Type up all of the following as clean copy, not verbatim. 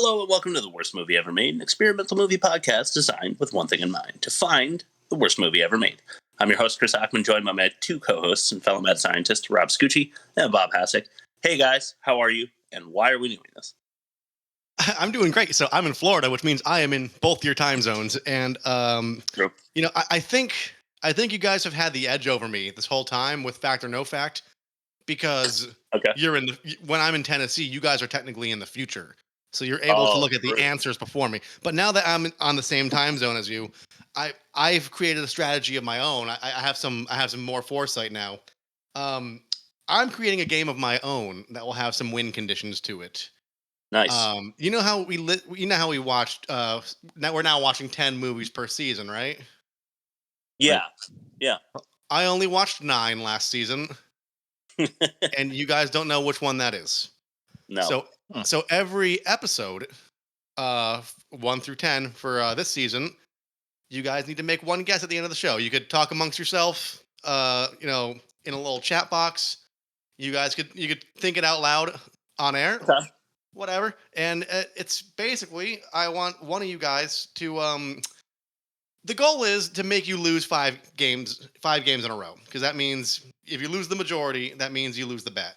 Hello and welcome to The Worst Movie Ever Made, an experimental movie podcast designed with one thing in mind, to find the worst movie ever made. I'm your host, Chris Ackman, joined by my two co-hosts and fellow mad scientist, Rob Scucci and Bob Hasek. Hey guys, how are you, and why are we doing this? I'm doing great. So I'm in Florida, which means I am in both your time zones. And, True. I think you guys have had the edge over me this whole time with fact or no fact, because you're when I'm in Tennessee, you guys are technically in the future. So you're able to look at the answers before me. But now that I'm on the same time zone as you, I've created a strategy of my own. I have some more foresight now. I'm creating a game of my own that will have some win conditions to it. Nice. You know how we watched now we're now watching 10 movies per season, right? Yeah. Right. Yeah. I only watched 9 last season. And you guys don't know which one that is. No. So every episode 1 through 10 for this season, you guys need to make one guess at the end of the show. You could talk amongst yourself, in a little chat box. You could think it out loud on air. Okay. Whatever. And it's basically, I want one of you guys to the goal is to make you lose 5 games in a row, because that means if you lose the majority, that means you lose the bet.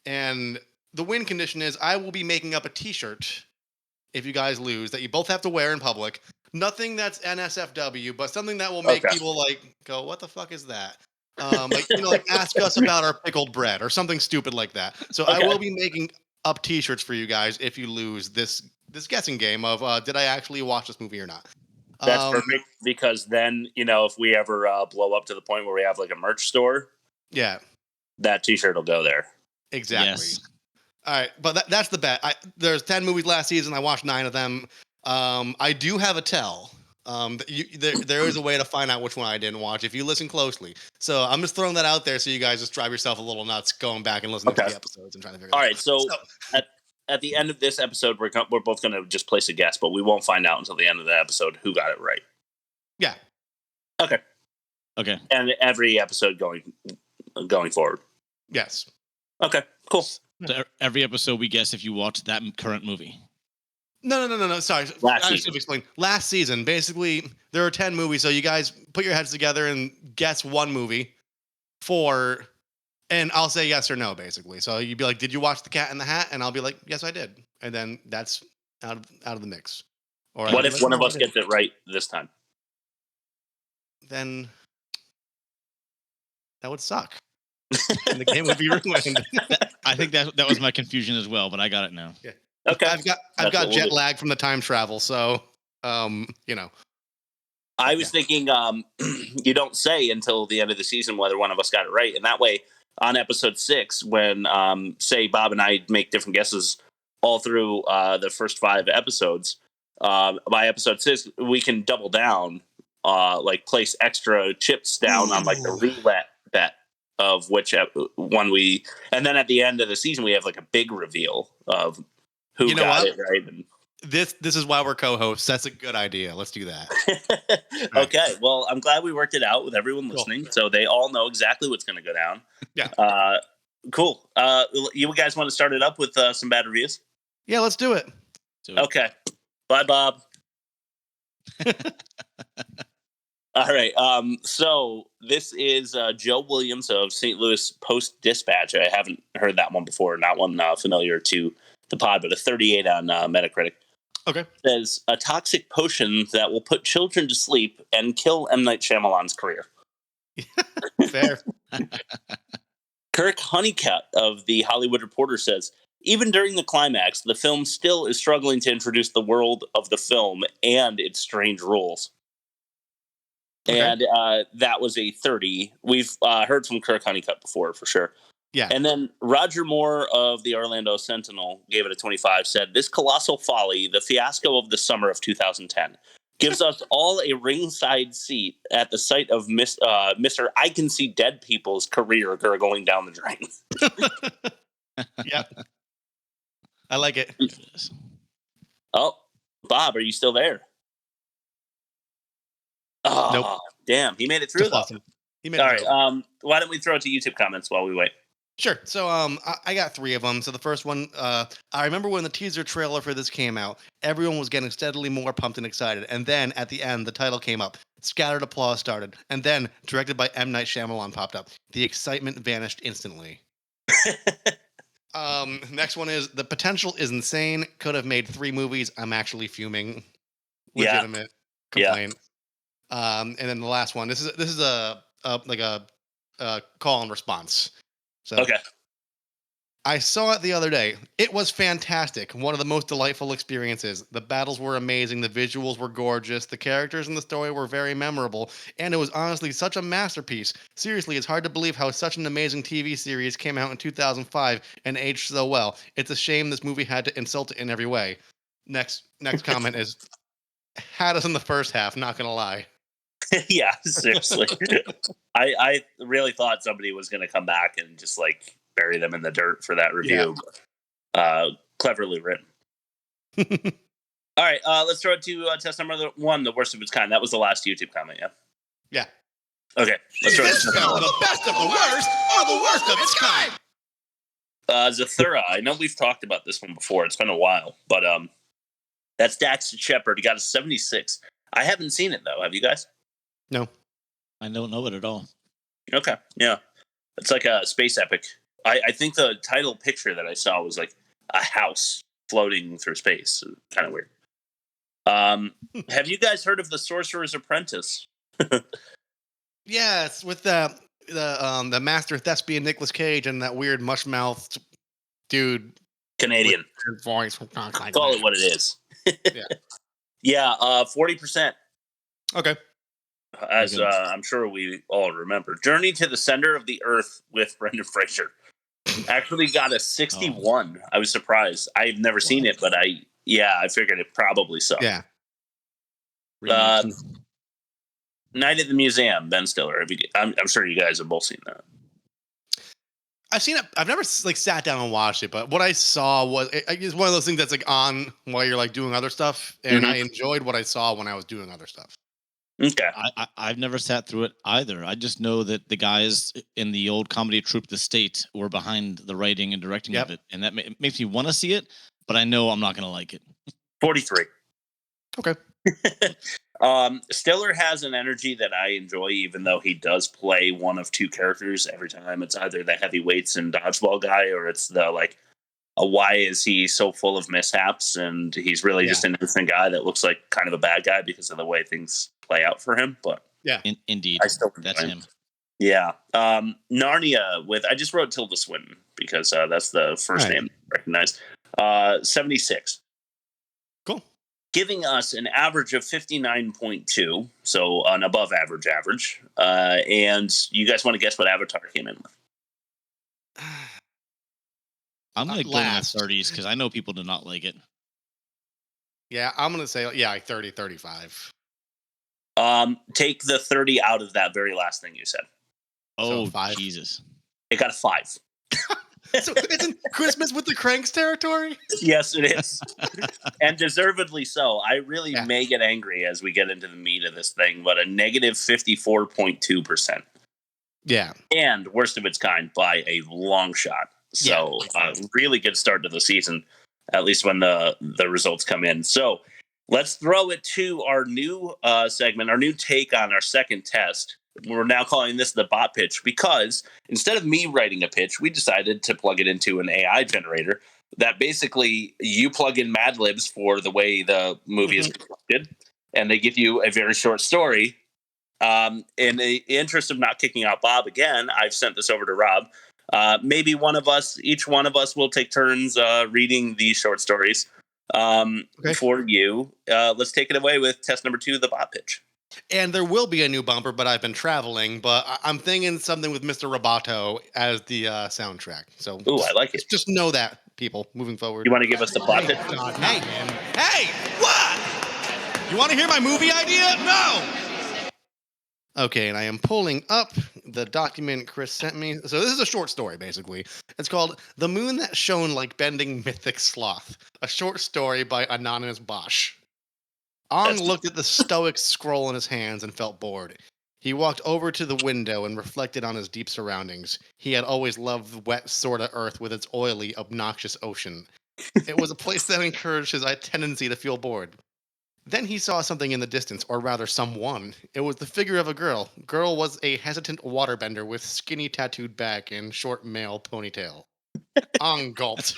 And the win condition is I will be making up a t-shirt if you guys lose that you both have to wear in public. Nothing that's NSFW, but something that will make people go, what the fuck is that? Ask us about our pickled bread or something stupid like that. So I will be making up t-shirts for you guys if you lose this guessing game of did I actually watch this movie or not. That's perfect, because then, if we ever blow up to the point where we have like a merch store, that t-shirt will go there. Exactly. Yes. All right, but that's the bet. There's 10 movies last season. I watched 9 of them. I do have a tell. There is a way to find out which one I didn't watch if you listen closely. So I'm just throwing that out there so you guys just drive yourself a little nuts going back and listening to the episodes and trying to figure it out. All right, so at the end of this episode, we're both going to just place a guess, but we won't find out until the end of the episode who got it right. Yeah. Okay. And every episode going forward. Yes. Okay, cool. So every episode we guess if you watched that current movie. No. Sorry. I should explain. Last season, basically, there are 10 movies, so you guys put your heads together and guess one movie and I'll say yes or no, basically. So you'd be like, did you watch The Cat in the Hat? And I'll be like, yes, I did. And then that's out of the mix. Or what if one of us gets it right this time? Then that would suck. And the game would be ruined. I think that was my confusion as well, but I got it now. Yeah. Okay. I've got jet lag from the time travel, so I was thinking you don't say until the end of the season whether one of us got it right, and that way on episode 6, when say Bob and I make different guesses all through the first 5 episodes, by episode 6 we can double down, place extra chips down on like the roulette bet of which one and then at the end of the season we have like a big reveal of who got it right. And this is why we're co-hosts. That's a good idea. Let's do that. Okay. Well, I'm glad we worked it out with everyone listening, so they all know exactly what's going to go down. Yeah. Cool. You guys want to start it up with some bad reviews? Yeah, let's do it. Okay. Bye, Bob. All right. So this is Joe Williams of St. Louis Post-Dispatch. I haven't heard that one before. Not one familiar to the pod, but a 38 on Metacritic. Okay. It says a toxic potion that will put children to sleep and kill M. Night Shyamalan's career. Fair. Kirk Honeycutt of The Hollywood Reporter says, even during the climax, the film still is struggling to introduce the world of the film and its strange rules. Okay. And that was a 30. We've heard from Kirk Honeycutt before, for sure. Yeah. And then Roger Moore of the Orlando Sentinel gave it a 25, said, this colossal folly, the fiasco of the summer of 2010, gives us all a ringside seat at the sight of Mr. I Can See Dead People's career gurgling down the drain. Yep. I like it. Oh, Bob, are you still there? Oh, nope. Damn. He made it through, though. Awesome. All right. Why don't we throw it to YouTube comments while we wait? Sure. So I got three of them. So the first one, I remember when the teaser trailer for this came out, everyone was getting steadily more pumped and excited. And then at the end, the title came up. Scattered applause started. And then, directed by M. Night Shyamalan, popped up. The excitement vanished instantly. Next one is the potential is insane. Could have made 3 movies. I'm actually fuming. Legitimate complaint. And then the last one. This is a call and response. So Okay. I saw it the other day. It was fantastic. One of the most delightful experiences. The battles were amazing. The visuals were gorgeous. The characters and the story were very memorable. And it was honestly such a masterpiece. Seriously, it's hard to believe how such an amazing TV series came out in 2005 and aged so well. It's a shame this movie had to insult it in every way. Next comment is, had us in the first half, not gonna lie. Yeah, seriously. I really thought somebody was going to come back and just like bury them in the dirt for that review. Yeah. Cleverly written. All right, let's throw it to test number 1, the worst of its kind. That was the last YouTube comment, yeah? Yeah. Okay. Let's throw it to the best of the worst or the worst of its kind. Zathura. I know we've talked about this one before. It's been a while, but that's Dax Shepard. He got a 76. I haven't seen it though. Have you guys? No. I don't know it at all. Okay, yeah. It's like a space epic. I think the title picture that I saw was like a house floating through space. Kind of weird. Have you guys heard of The Sorcerer's Apprentice? Yes, with the master thespian Nicolas Cage and that weird mush-mouthed dude. Canadian. Voice. Call it what it is. Yeah. Yeah, 40%. Okay. As I'm sure we all remember. Journey to the Center of the Earth with Brendan Fraser. Actually got a 61. I was surprised. I've never seen it, but I figured it probably sucked. Yeah. Night at the Museum, Ben Stiller. I'm sure you guys have both seen that. I've seen it. I've never sat down and watched it, but what I saw was it's one of those things that's like on while you're like doing other stuff, and I enjoyed what I saw when I was doing other stuff. Okay. I've never sat through it either. I just know that the guys in the old comedy troupe The State were behind the writing and directing of it, and that makes me want to see it, but I know I'm not going to like it. 43. Okay. Stiller has an energy that I enjoy, even though he does play one of two characters every time. It's either the heavyweights and dodgeball guy, or it's the why is he so full of mishaps, and he's really just an innocent guy that looks like kind of a bad guy because of the way things play out for him. But yeah, indeed, that's him. Yeah. Narnia I just wrote Tilda Swinton because that's the first name I recognize. 76. Cool. Giving us an average of 59.2, so an above average. And you guys want to guess what Avatar came in with? I'm going to go in the 30s because I know people do not like it. Yeah, I'm going to say, like 30, 35. Take the 30 out of that very last thing you said. Oh, so 5. Jesus. It got a 5. So it's in Christmas with the Cranks territory? Yes, it is. And deservedly so. I really may get angry as we get into the meat of this thing, but a negative 54.2%. Yeah. And worst of its kind by a long shot. So really good start to the season, at least when the results come in. So let's throw it to our new segment, our new take on our second test. We're now calling this the bot pitch because instead of me writing a pitch, we decided to plug it into an AI generator that basically you plug in Mad Libs for the way the movie is constructed, and they give you a very short story. In the interest of not kicking out Bob again, I've sent this over to Rob. Maybe each one of us will take turns reading these short stories for you. Let's take it away with test number 2, the bot pitch. And there will be a new bumper, but I've been traveling. But I'm thinking something with Mr. Roboto as the soundtrack. So, I like it. Just know that, people, moving forward. You want to give us the plot pitch? Hey, man. Hey, what? You want to hear my movie idea? No. Okay, and I am pulling up the document Chris sent me. So this is a short story, basically. It's called The Moon That Shone Like Bending Mythic Sloth, a short story by Anonymous Bosch. Ong looked at the stoic scroll in his hands and felt bored. He walked over to the window and reflected on his deep surroundings. He had always loved the wet sort of earth with its oily, obnoxious ocean. It was a place that encouraged his tendency to feel bored. Then he saw something in the distance, or rather someone. It was the figure of a girl. Girl was a hesitant waterbender with skinny tattooed back and short male ponytail. Ong gulped.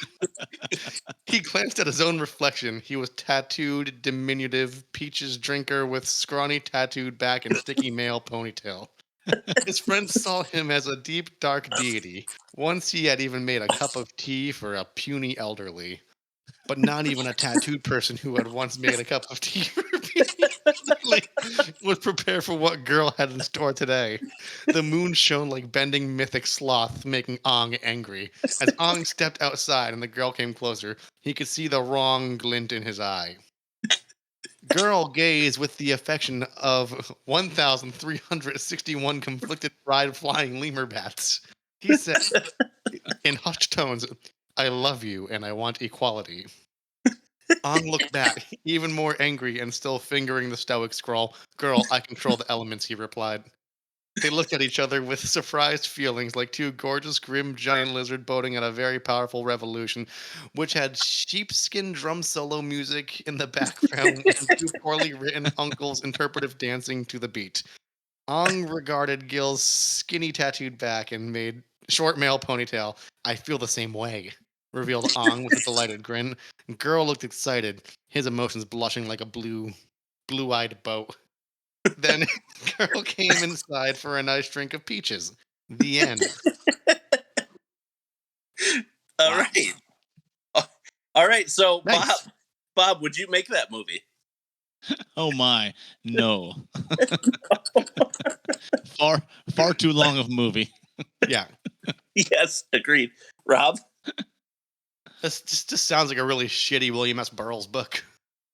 He glanced at his own reflection. He was tattooed, diminutive, peaches drinker with scrawny tattooed back and sticky male ponytail. His friends saw him as a deep, dark deity. Once he had even made a cup of tea for a puny elderly. But not even a tattooed person who had once made a cup of tea for a puny elderly was prepared for what girl had in store today. The moon shone like bending mythic sloth, making Ong angry. As Ong stepped outside and the girl came closer, he could see the wrong glint in his eye. Girl gazed with the affection of 1,361 conflicted fried flying lemur bats. He said in hushed tones, "I love you and I want equality." Ong looked back, even more angry and still fingering the stoic scroll. "Girl, I control the elements," he replied. They looked at each other with surprised feelings, like two gorgeous, grim giant lizards boating at a very powerful revolution, which had sheepskin drum solo music in the background and two poorly written uncles interpretive dancing to the beat. Ong regarded Gil's skinny tattooed back and made short male ponytail. "I feel the same way," revealed Ong with a delighted grin. Girl looked excited, his emotions blushing like a blue-eyed boat. Then Girl came inside for a nice drink of peaches. The end. All Wow. right. All right. So, Nice. Bob, would you make that movie? Oh my, no. Far too long of a movie. Yeah. Yes, agreed. Rob? This just sounds like a really shitty William S. Burroughs book.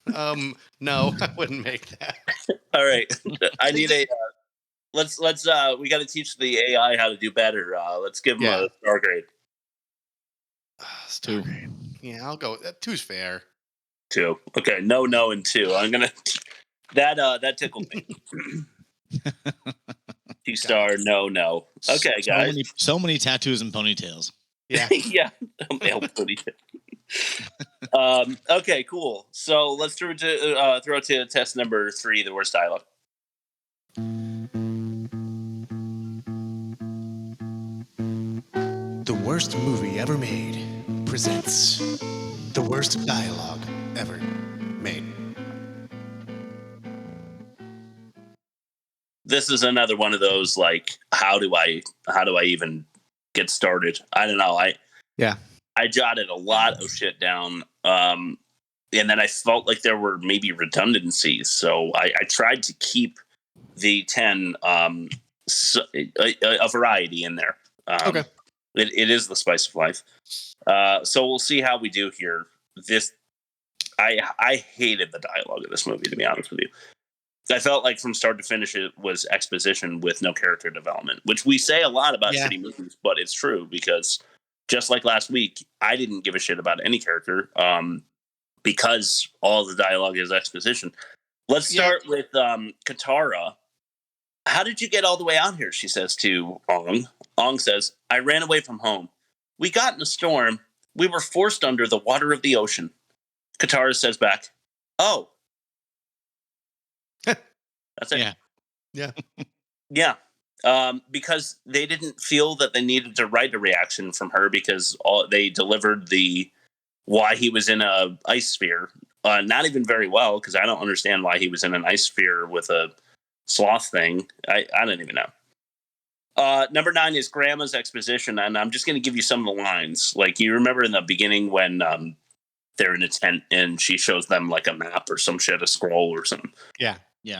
No, I wouldn't make that. All right. I need a let's we got to teach the AI how to do better. Let's give them Yeah. a star grade. Star grade. Yeah, I'll go. Two's fair. 2. Okay, no, and 2. I'm going to that tickled me. 2-star, no. Okay, guys. So many tattoos and ponytails. Yeah. Yeah. Male ponytail. Okay, cool. So let's throw it to test number 3, the worst dialogue. The Worst Movie Ever Made presents the worst dialogue ever made. This is another one of those, like, how do I even get started? I don't know. I jotted a lot of shit down, and then I felt like there were maybe redundancies. So I tried to keep the 10 a variety in there. Okay. It is the spice of life. So we'll see how we do here. I hated the dialogue of this movie, to be honest with you. I felt like from start to finish it was exposition with no character development, which we say a lot about shitty movies, but it's true because just like last week, I didn't give a shit about any character because all the dialogue is exposition. Let's start with Katara. "How did you get all the way out here?" she says to Ong. Ong says, "I ran away from home. We got in a storm. We were forced under the water of the ocean." Katara says back, "Oh." That's it. Yeah. Because they didn't feel that they needed to write a reaction from her because they delivered the why he was in a ice sphere not even very well, because I don't understand why he was in an ice sphere with a sloth thing. I don't even know. Number 9 is Grandma's exposition, and I'm just going to give you some of the lines. Like, you remember in the beginning when they're in a tent and she shows them like a map or some shit, a scroll or something. Yeah.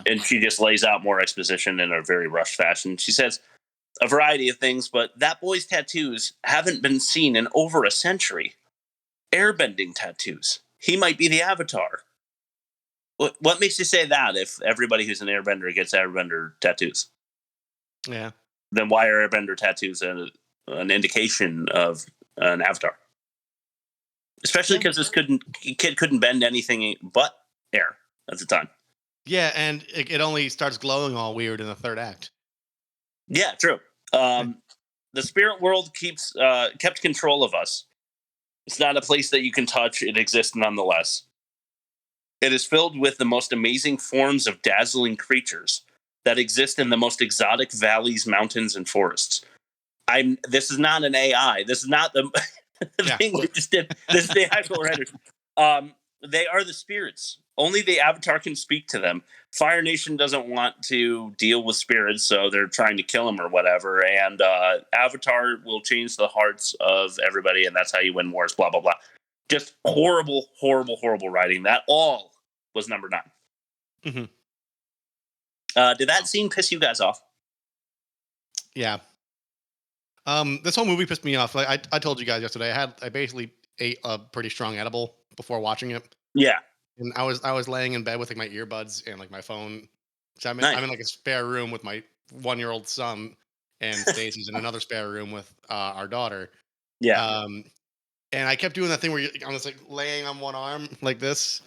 And she just lays out more exposition in a very rushed fashion. She says a variety of things, but that boy's tattoos haven't been seen in over a century. Airbending tattoos. He might be the Avatar. What makes you say that if everybody who's an airbender gets airbender tattoos? Yeah. Then why are airbender tattoos an indication of an Avatar? Especially because this kid couldn't bend anything but air at the time. Yeah, and it only starts glowing all weird in the third act. Yeah, true. The spirit world kept control of us. It's not a place that you can touch. It exists nonetheless. It is filled with the most amazing forms of dazzling creatures that exist in the most exotic valleys, mountains, and forests. This is not an AI. This is not the thing we just did. This is the actual writers. They are the spirits. Only the Avatar can speak to them. Fire Nation doesn't want to deal with spirits, so they're trying to kill them or whatever. And Avatar will change the hearts of everybody, and that's how you win wars, blah, blah, blah. Just horrible, horrible, horrible writing. That all was number 9. Mm-hmm. Did that scene piss you guys off? Yeah. This whole movie pissed me off. Like I told you guys yesterday, I basically ate a pretty strong edible before watching it. Yeah. And I was laying in bed with like my earbuds and like my phone. So I'm in like a spare room with my 1-year-old son, and Stacy's in another spare room with our daughter. Yeah. And I kept doing that thing where I'm just like laying on one arm like this,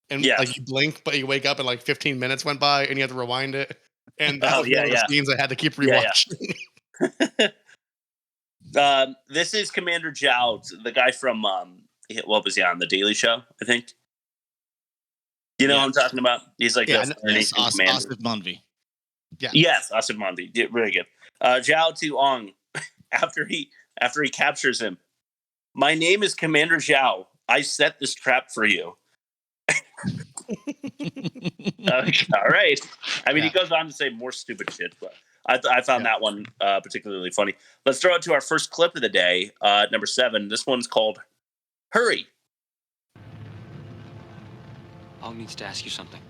and like you blink, but you wake up and like 15 minutes went by, and you have to rewind it. And that was one of the scenes I had to keep rewatching. This is Commander Zhao, the guy from what was he on? The Daily Show, I think. You know what I'm talking about? He's like Asif Manvi. Yeah. Yes, Asif Manvi. Yeah, really good. Zhao to Ong after he captures him. My name is Commander Zhao. I set this trap for you. All right. I mean, he goes on to say more stupid shit, but I found that one particularly funny. Let's throw it to our first clip of the day, number 7. This one's called Hurry. Ong needs to ask you something.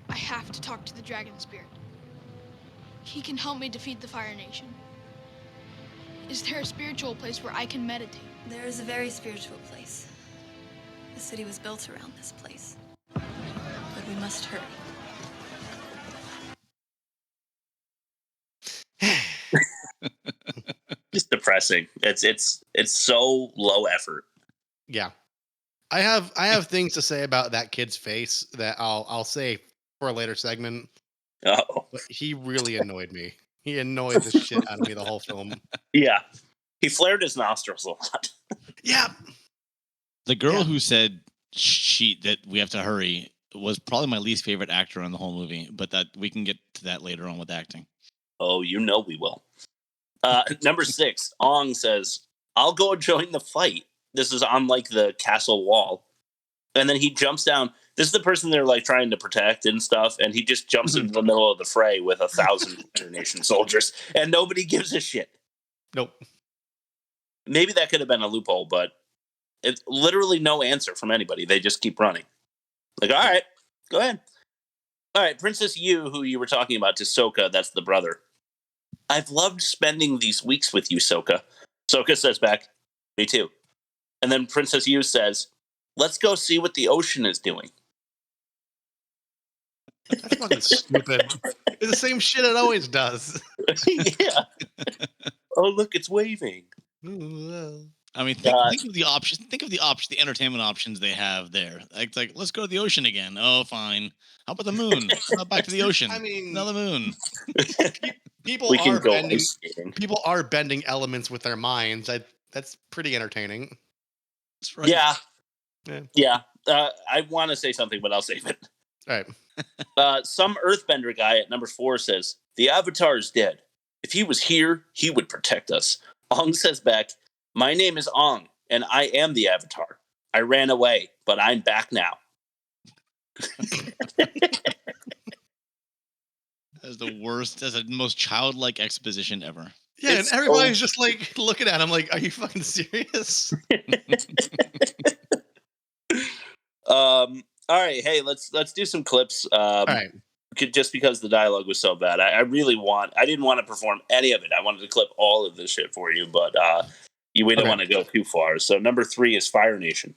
I have to talk to the Dragon Spirit. He can help me defeat the Fire Nation. Is there a spiritual place where I can meditate? There is a very spiritual place. The city was built around this place. But we must hurry. Just depressing. It's so low effort. Yeah. I have things to say about that kid's face that I'll say for a later segment. Oh. But he really annoyed me. He annoyed the shit out of me the whole film. Yeah. He flared his nostrils a lot. Yeah. The girl who said that we have to hurry was probably my least favorite actor in the whole movie, but that we can get to that later on with acting. Oh, you know we will. Number 6, Ong says, I'll go join the fight. This is on like the castle wall. And then he jumps down. This is the person they're like trying to protect and stuff. And he just jumps into the middle of the fray with 1,000 Fire Nation soldiers. And nobody gives a shit. Nope. Maybe that could have been a loophole, but it's literally no answer from anybody. They just keep running. Like, all right, go ahead. All right, Princess Yu, who you were talking about, to Sokka, that's the brother. I've loved spending these weeks with you, Sokka. Sokka says back, me too. And then Princess Yu says, let's go see what the ocean is doing. That's fucking stupid. It's the same shit it always does. Yeah. Oh, look, it's waving. I mean, think of the options. Think of the entertainment options they have there. Like, let's go to the ocean again. Oh, fine. How about the moon? Back to the ocean. I mean, another moon. People are bending elements with their minds. That's pretty entertaining. That's right. Yeah. I want to say something, but I'll save it. All right. Some Earthbender guy at number 4 says, the Avatar is dead. If he was here, he would protect us. Ong says back, my name is Ong, and I am the Avatar. I ran away, but I'm back now. That's the worst. That's the most childlike exposition ever. Yeah, and everybody's just like looking at him like, are you fucking serious? All right, hey, let's do some clips. All right. Just because the dialogue was so bad. I didn't want to perform any of it. I wanted to clip all of this shit for you, but we don't want to go too far. So number 3 is Fire Nation.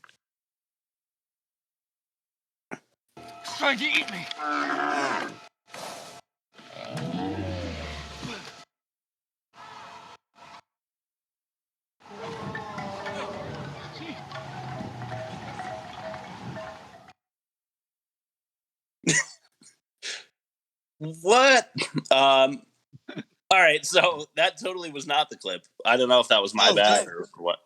Trying to eat me. What? All right, so that totally was not the clip. I don't know if that was my bad or what.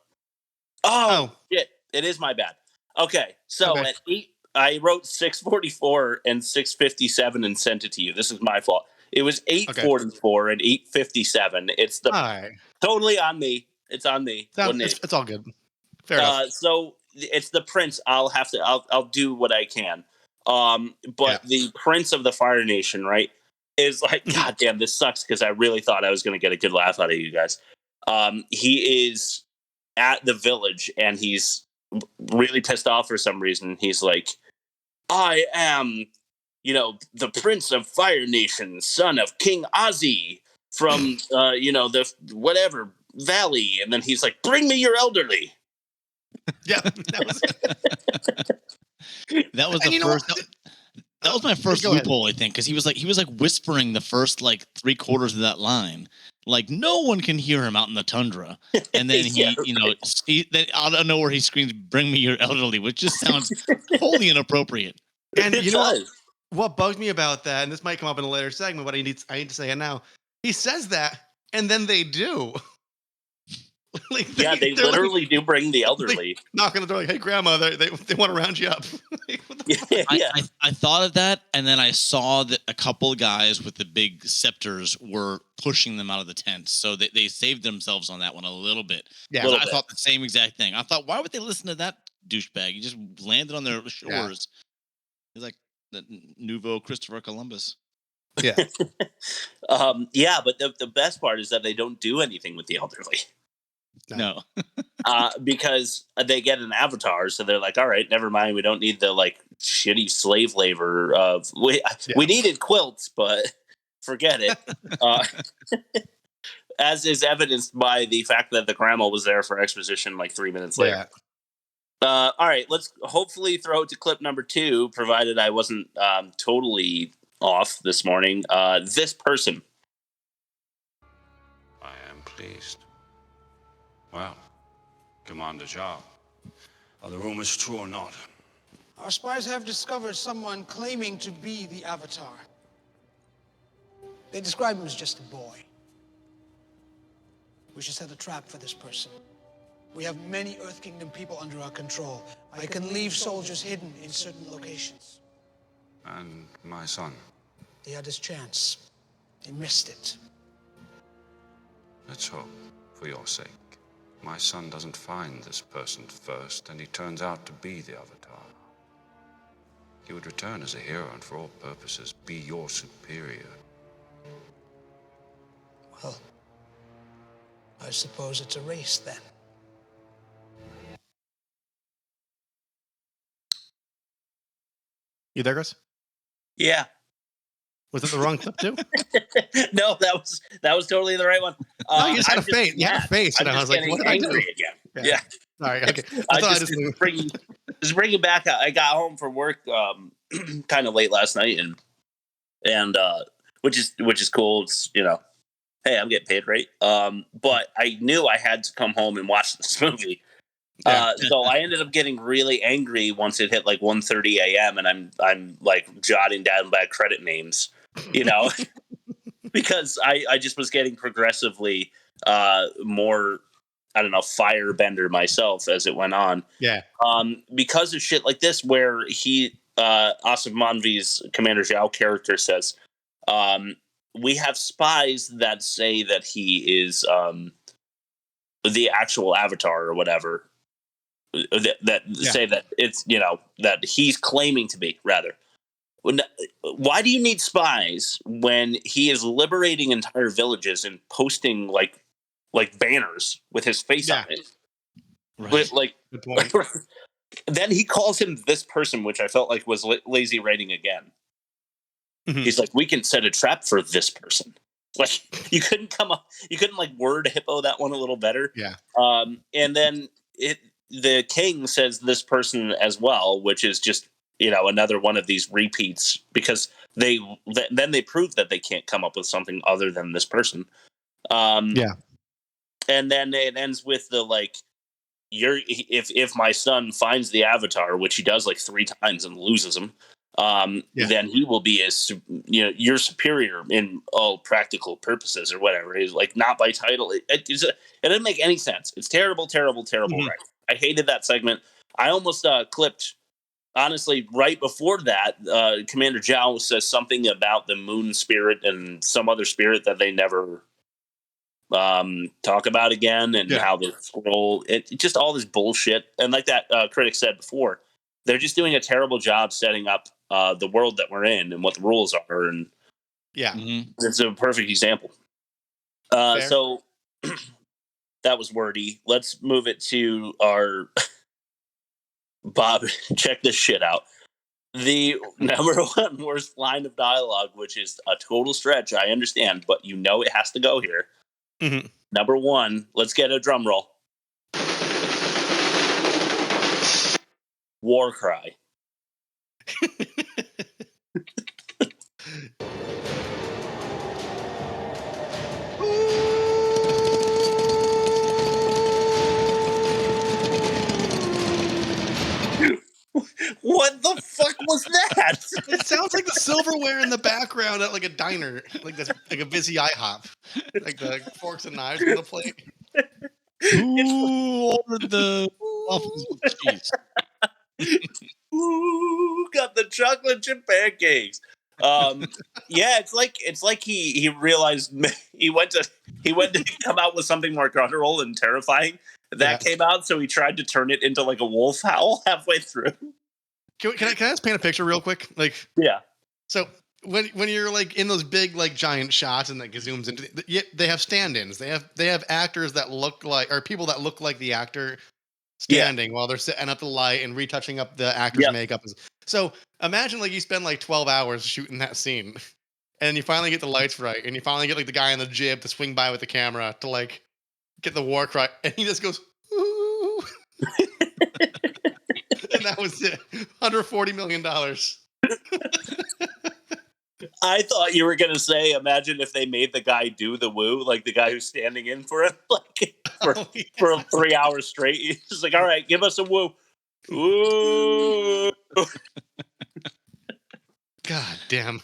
Oh, shit. It is my bad. Okay, so at 8, I wrote 6:44 and 6:57 and sent it to you. This is my fault. It was 8:44 and 8:57. It's totally on me. It's on me. It's all good. Fair enough. So it's the prince. I'll do what I can. But the prince of the Fire Nation, right, is like, God damn, this sucks because I really thought I was going to get a good laugh out of you guys. He is at the village and he's really pissed off for some reason. He's like, I am, the prince of Fire Nation, son of King Ozzy from, the whatever valley. And then he's like, bring me your elderly. Yeah. That was the first. That was my first loophole, I think, because he was like whispering the first like 3/4 of that line, like no one can hear him out in the tundra, and then then out of nowhere he screams, "Bring me your elderly," which just sounds wholly inappropriate. And you know what bugged me about that, and this might come up in a later segment, but I need to say it now. He says that, and then they do. They literally do bring the elderly. Knock on the door, like, hey, grandma, they want to round you up. I thought of that, and then I saw that a couple of guys with the big scepters were pushing them out of the tents, so they saved themselves on that one a little bit. Yeah, I thought the same exact thing. I thought, why would they listen to that douchebag? He just landed on their shores. He's like the nouveau Christopher Columbus. Yeah. But the best part is that they don't do anything with the elderly. No. Because they get an avatar, so they're like, all right, never mind. We don't need the like shitty slave labor of we needed quilts, but forget it. As is evidenced by the fact that the grandma was there for exposition like 3 minutes later. All right, let's hopefully throw it to clip number 2, provided I wasn't totally off this morning. This person. I am pleased. Well, Commander Zhao, are the rumors true or not? Our spies have discovered someone claiming to be the Avatar. They describe him as just a boy. We should set a trap for this person. We have many Earth Kingdom people under our control. I can leave soldiers hidden in certain locations. And my son? He had his chance. He missed it. Let's hope, for your sake, my son doesn't find this person first, and he turns out to be the Avatar. He would return as a hero and for all purposes be your superior. Well, I suppose it's a race then. You there, Chris? Yeah. Was it the wrong clip too? No, that was totally the right one. No, you just had a face. You had a face, and I was like, "What did I do?" Again. Yeah. All right. Okay. Just bring it back. I got home from work kind of late last night, and which is cool. It's hey, I'm getting paid, right? But I knew I had to come home and watch this movie. So I ended up getting really angry once it hit like 1:30 a.m. and I'm like jotting down bad credit names, because I just was getting progressively more, I don't know, firebender myself as it went on. Yeah. Because of shit like this, where Asif Manvi's Commander Zhao character says, we have spies that say that he is the actual Avatar or whatever. That say that it's that he's claiming to be, rather. Why do you need spies when he is liberating entire villages and posting like banners with his face on it? Right. Good point. Then he calls him this person, which I felt like was lazy writing again. Mm-hmm. He's like, we can set a trap for this person. Like, you couldn't like word hippo that one a little better. Yeah. And then the king says this person as well, which is just, another one of these repeats, because then they prove that they can't come up with something other than this person. Yeah. And then it ends with the like, if my son finds the Avatar, which he does like 3 times and loses him, then he will be your superior in all practical purposes or whatever. He's like not by title. It doesn't make any sense. It's terrible, terrible, terrible. Right? I hated that segment. I almost clipped. Honestly, right before that, Commander Zhao says something about the moon spirit and some other spirit that they never talk about again, and how the scroll, just all this bullshit. And like that critic said before, they're just doing a terrible job setting up the world that we're in and what the rules are. And it's a perfect example. So that was wordy. Let's move it to our Bob. Check this shit out. The number one worst line of dialogue, which is a total stretch, I understand, but it has to go here. Number one, let's get a drum roll. War cry. What the fuck was that? It sounds like the silverware in the background at like a diner, like a busy IHOP, like the forks and knives on the plate. Who ordered the waffles with cheese? Ooh, got the chocolate chip pancakes. It's like he realized he went to come out with something more guttural and terrifying. That came out, so he tried to turn it into like a wolf howl halfway through. Can I just paint a picture real quick? So when you're like in those big like giant shots and like zooms into they have stand-ins. They have actors that look like, or people that look like the actor standing while they're setting up the light and retouching up the actor's makeup. So imagine like you spend like 12 hours shooting that scene, and you finally get the lights right, and you finally get like the guy in the jib to swing by with the camera to like get the war cry, and he just goes, ooh. And that was it. $140 million. I thought you were going to say, imagine if they made the guy do the woo, like the guy who's standing in for him, like for 3 hours straight. He's just like, all right, give us a woo. Woo. God damn.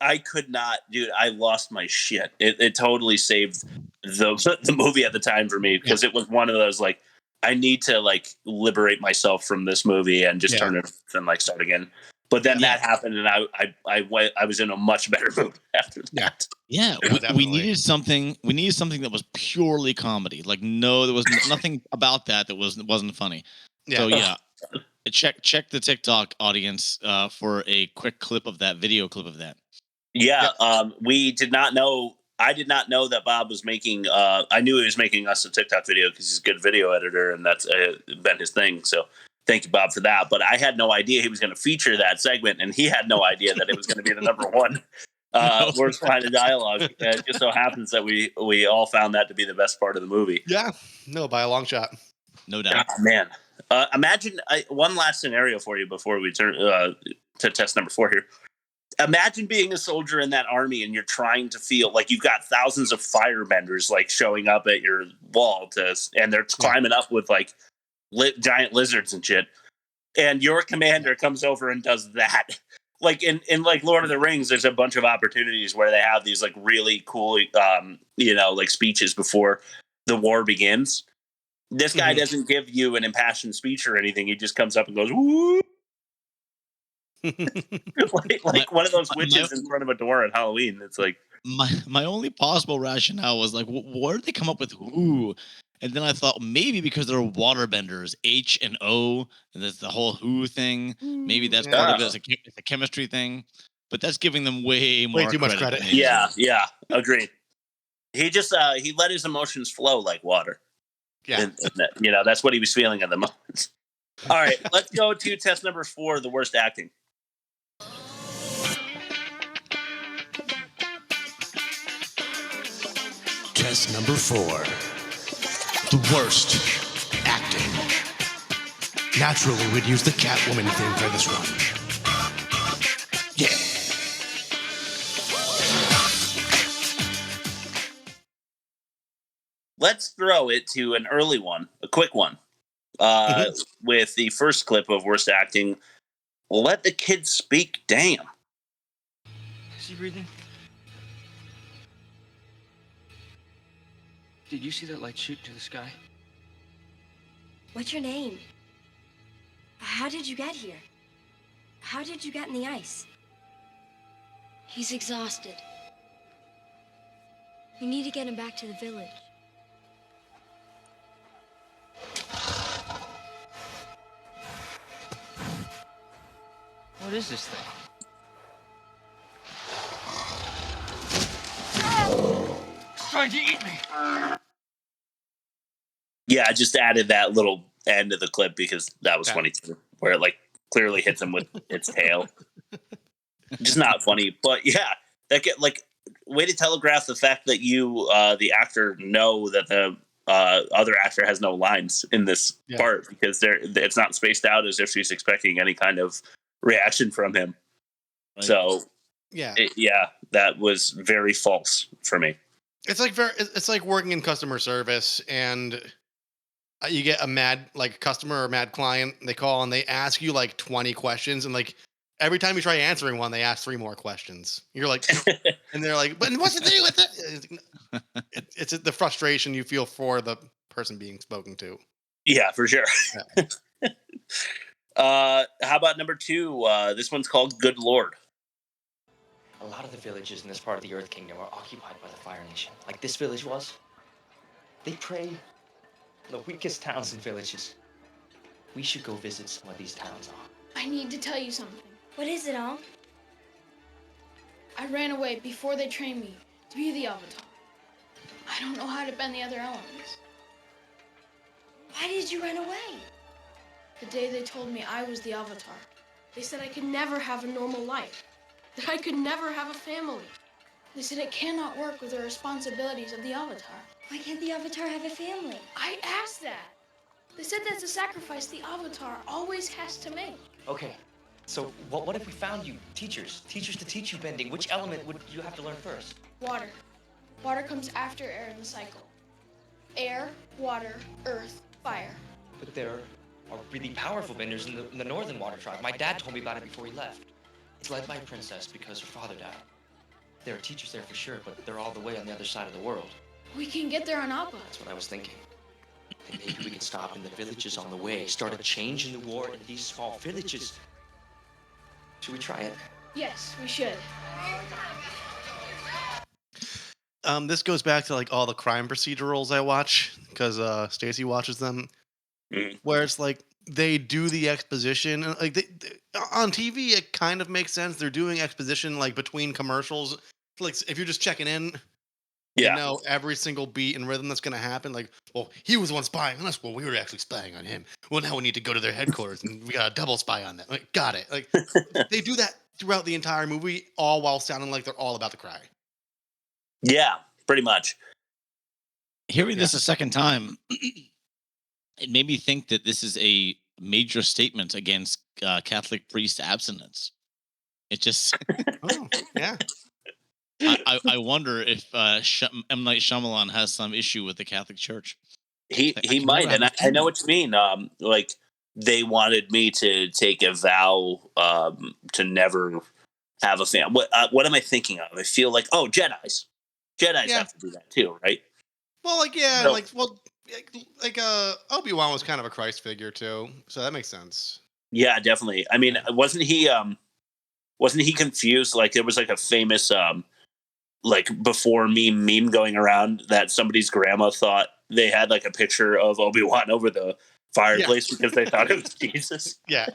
I could not, dude. I lost my shit. It totally saved the movie at the time for me, because it was one of those like, I need to like liberate myself from this movie and just turn it off and like start again. But then that happened, and I was in a much better mood after that. Yeah, we needed something. We needed something that was purely comedy. Like, no, there was nothing about that wasn't funny. Yeah. So check the TikTok audience for a quick video clip of that. We did not know. I did not know that Bob was making. I knew he was making us a TikTok video because he's a good video editor, and that's been his thing. So thank you, Bob, for that. But I had no idea he was going to feature that segment, and he had no idea that it was going to be the number one worst line of dialogue. It just so happens that we all found that to be the best part of the movie. Yeah, no, by a long shot, no doubt. Man, imagine one last scenario for you before we turn to test number 4 here. Imagine being a soldier in that army, and you're trying to feel like you've got thousands of firebenders like showing up at your wall and they're climbing up with like giant lizards and shit. And your commander comes over and does that. Like in like Lord of the Rings, there's a bunch of opportunities where they have these like really cool, like speeches before the war begins. This guy doesn't give you an impassioned speech or anything. He just comes up and goes, woo. like one of those witches in front of a door at Halloween. It's like my only possible rationale was like, where did they come up with who? And then I thought maybe because they're waterbenders, H and O, and that's the whole who thing. Maybe that's part of it. It's a chemistry thing, but that's giving them way too much credit. Yeah, agreed. He just he let his emotions flow like water. Yeah, and that's what he was feeling at the moment. All right, let's go to test number 4, the worst acting. Test number 4. The worst acting. Naturally, we'd use the Catwoman theme for this one. Yeah. Let's throw it to an early one, a quick one, with the first clip of worst acting. let the kid speak. Damn. Is he breathing? Did you see that light shoot to the sky? What's your name? How did you get here? How did you get in the ice? He's exhausted. We need to get him back to the village. What is this thing? It's trying to eat me. Yeah, I just added that little end of the clip because that was funny too, where it like clearly hits him with its tail. Just not funny, but yeah, that get like way to telegraph the fact that you, the actor, know that the other actor has no lines in this part because it's not spaced out as if she's expecting any kind of reaction from him. Right. So that was very false for me. It's like working in customer service and you get a mad customer or mad client. They call and they ask you like 20 questions, and like every time you try answering one, they ask 3 more questions. You're like, and they're like, but what's the thing with that? It's the frustration you feel for the person being spoken to. Yeah, for sure. Yeah. How about number 2? This one's called Good Lord. A lot of the villages in this part of the Earth Kingdom are occupied by the Fire Nation, like this village was. They prey on the weakest towns and villages. We should go visit some of these towns. I need to tell you something. What is it, Al? I ran away before they trained me to be the Avatar. I don't know how to bend the other elements. Why did you run away? The day they told me I was the Avatar, they said I could never have a normal life, that I could never have a family. They said it cannot work with the responsibilities of the Avatar. Why can't the Avatar have a family? I asked that. They said that's a sacrifice the Avatar always has to make. Okay, so what if we found you teachers to teach you bending? Which element would you have to learn first? Water. Water comes after air in the cycle. Air, water, earth, fire. But there are really powerful benders in the Northern Water Tribe. My dad told me about it before he left. It's led by a princess because her father died. There are teachers there for sure, but they're all the way on the other side of the world. We can get there on Appa. That's what I was thinking. And maybe we can stop in the villages on the way, start a change in the war in these small villages. Should we try it? Yes, we should. This goes back to like all the crime procedurals I watch because Stacy watches them, where it's like they do the exposition and like on TV it kind of makes sense. They're doing exposition like between commercials. Like if you're just checking in, you know every single beat and rhythm that's going to happen. Like, well, he was the one spying on us. Well, we were actually spying on him. Well, now we need to go to their headquarters and we got a double spy on them. Like, got it. Like they do that throughout the entire movie, all while sounding like they're all about to cry. Yeah, pretty much. Hearing this a second time, it made me think that this is a major statement against Catholic priest abstinence. It just, yeah. I wonder if M. Night Shyamalan has some issue with the Catholic Church. He might, and I know what you mean. Like they wanted me to take a vow to never have a family. What am I thinking of? I feel like Jedi's have to do that too, right? Well, Obi-Wan was kind of a Christ figure too, so that makes sense. Yeah, definitely. I mean, wasn't he confused? Like there was like a famous like before meme going around that somebody's grandma thought they had like a picture of Obi-Wan over the fireplace because they thought it was Jesus. Yeah.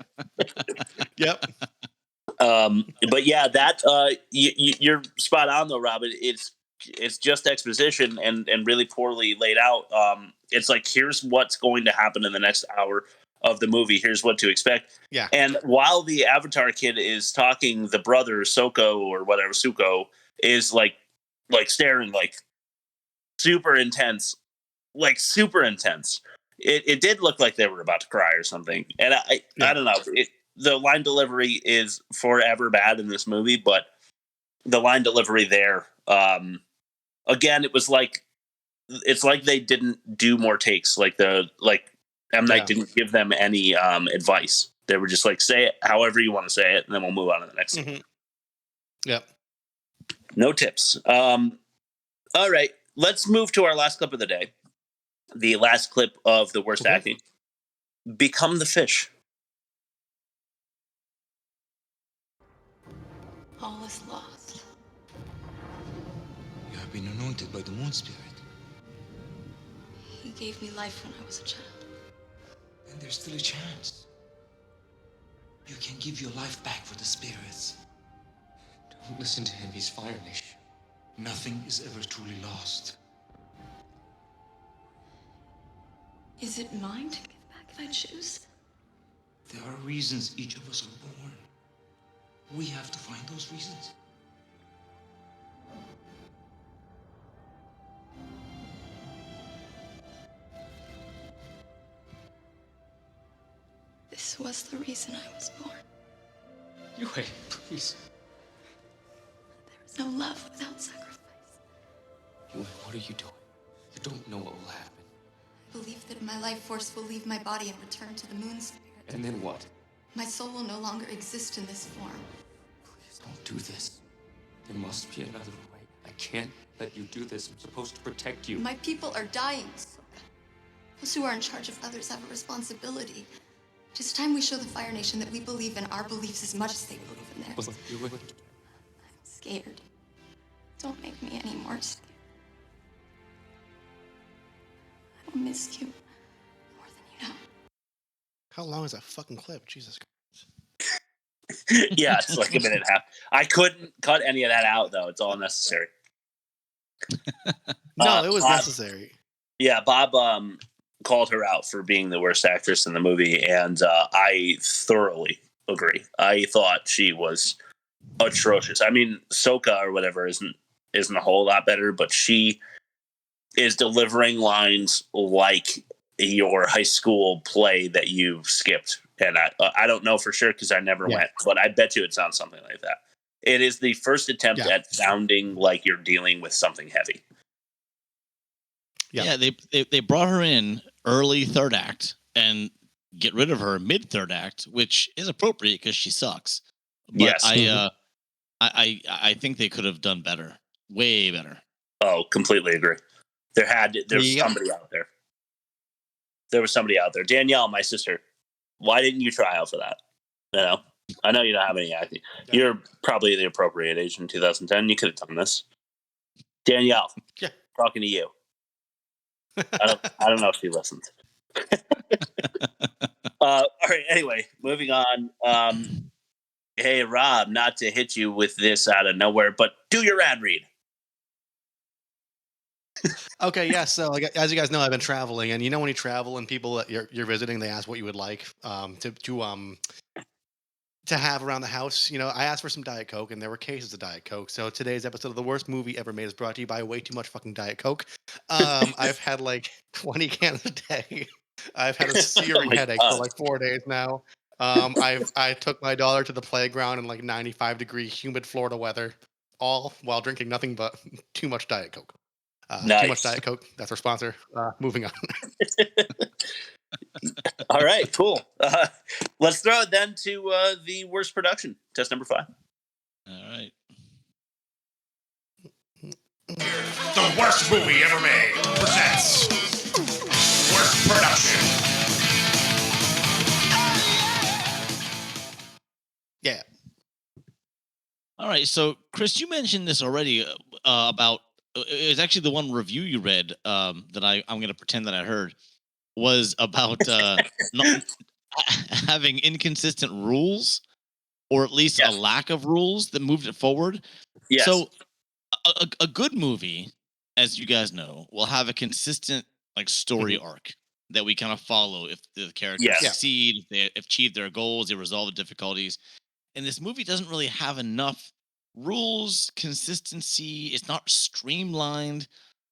Yep. But yeah, that you're spot on though, Robin. It's just exposition and really poorly laid out. It's like, here's what's going to happen in the next hour of the movie. Here's what to expect. Yeah. And while the Avatar kid is talking, the brother Soko or whatever Suko is like staring like super intense. It did look like they were about to cry or something. And I don't know. The line delivery is forever bad in this movie, but the line delivery there, again, it's like they didn't do more takes. Like M. Night didn't give them any advice. They were just like, say it however you want to say it, and then we'll move on to the next scene. Yep. No tips. All right, let's move to our last clip of the day. The last clip of the worst acting. Become the fish. All is lost. You have been anointed by the moon spirit. He gave me life when I was a child. And there's still a chance. You can give your life back for the spirits. Don't listen to him, he's Fire Nation. Nothing is ever truly lost. Is it mine to give back if I choose? There are reasons each of us are born. We have to find those reasons. This was the reason I was born. You wait, please. There is no love without sacrifice. What are you doing? You don't know what will happen. I believe that my life force will leave my body and return to the moon spirit. And then what? My soul will no longer exist in this form. Please don't do this. There must be another way. I can't let you do this. I'm supposed to protect you. My people are dying, Soka. Those who are in charge of others have a responsibility. It is time we show the Fire Nation that we believe in our beliefs as much as they believe in theirs. I'm scared. Don't make me any more scared. I will miss you more than you know. How long is that fucking clip? Jesus Christ. Yeah, it's like a minute and a half. I couldn't cut any of that out, though. It's all necessary. No, it was necessary. Yeah, Bob called her out for being the worst actress in the movie, and I thoroughly agree. I thought she was atrocious. I mean, Soka or whatever isn't a whole lot better, but she is delivering lines like your high school play that you skipped. And I don't know for sure because I never went, but I bet you it sounds something like that. It is the first attempt at sounding like you're dealing with something heavy. Yeah, they brought her in early third act and get rid of her mid third act, which is appropriate because she sucks. But Yes. I think they could have done better, way better. Oh, completely agree. There's somebody out there. There was somebody out there. Danielle, my sister. Why didn't you try out for that? You know, I know you don't have any acting. Yeah. You're probably the appropriate age in 2010. You could have done this. Danielle, talking to you. I don't know if she listens. All right. Anyway, moving on. Hey, Rob, not to hit you with this out of nowhere, but do your ad read. Okay, yeah. So, like, as you guys know, I've been traveling, and when you travel and people that you're visiting, they ask what you would like to have around the house. I asked for some Diet Coke, and there were cases of Diet Coke. So today's episode of The Worst Movie Ever Made is brought to you by way too much fucking Diet Coke. I've had like 20 cans a day. I've had a searing headache for like 4 days now. I took my daughter to the playground in like 95-degree humid Florida weather, all while drinking nothing but too much Diet Coke. Nice. Too much Diet Coke. That's our sponsor. Moving on. All right, cool. Let's throw it then to the worst production. Test number 5. All right. The Worst Movie Ever Made presents Worst Production. Yeah. All right. So, Chris, you mentioned this already about. It was actually the one review you read that I'm going to pretend that I heard was about not having inconsistent rules, or at least a lack of rules that moved it forward. Yes. So a good movie, as you guys know, will have a consistent like story arc that we kind of follow. If the characters succeed, if they achieve their goals, they resolve the difficulties. And this movie doesn't really have enough rules, consistency. It's not streamlined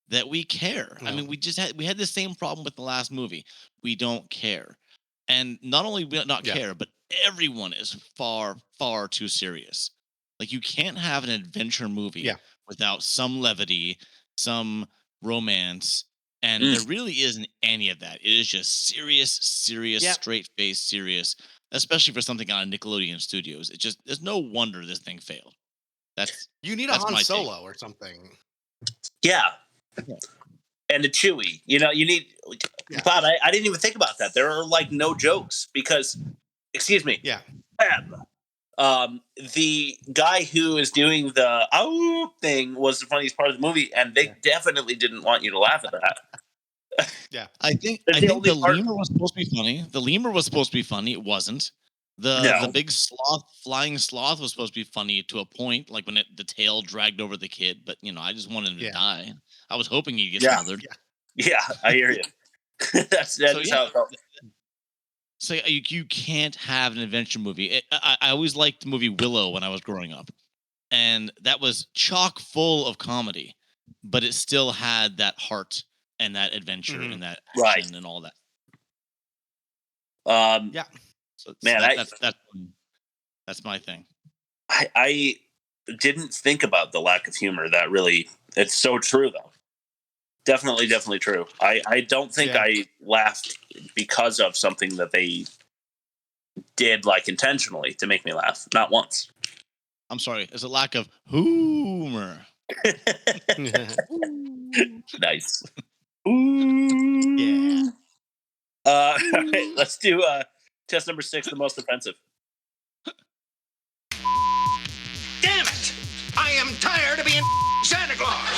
that we care. No. I mean, we had the same problem with the last movie. We don't care. And not only we not care, but everyone is far, far too serious. Like, you can't have an adventure movie without some levity, some romance, and there really isn't any of that. It is just serious, straight-faced, serious. especially for something on Nickelodeon Studios. There's no wonder this thing failed. You need a Han Solo or something. Yeah. And a Chewie. You need Bob, I didn't even think about that. There are like no jokes because excuse me. Yeah. The guy who is doing the thing was the funniest part of the movie, and they definitely didn't want you to laugh at that. Yeah. I think the lemur was supposed to be funny. The lemur was supposed to be funny. It wasn't. The big flying sloth was supposed to be funny to a point, like when the tail dragged over the kid. But I just wanted him to die. I was hoping he'd get smothered. Yeah, I hear you. That's how it felt. So you can't have an adventure movie. I always liked the movie Willow when I was growing up, and that was chock full of comedy, but it still had that heart and that adventure and that action and all that. Yeah. So man, that's my thing. I didn't think about the lack of humor. It's so true though. Definitely true. I don't think I laughed because of something that they did like intentionally to make me laugh. Not once. I'm sorry. There's a lack of humor. Nice. Yeah. All right, let's do test number 6, the most offensive. Damn it! I am tired of being Santa Claus!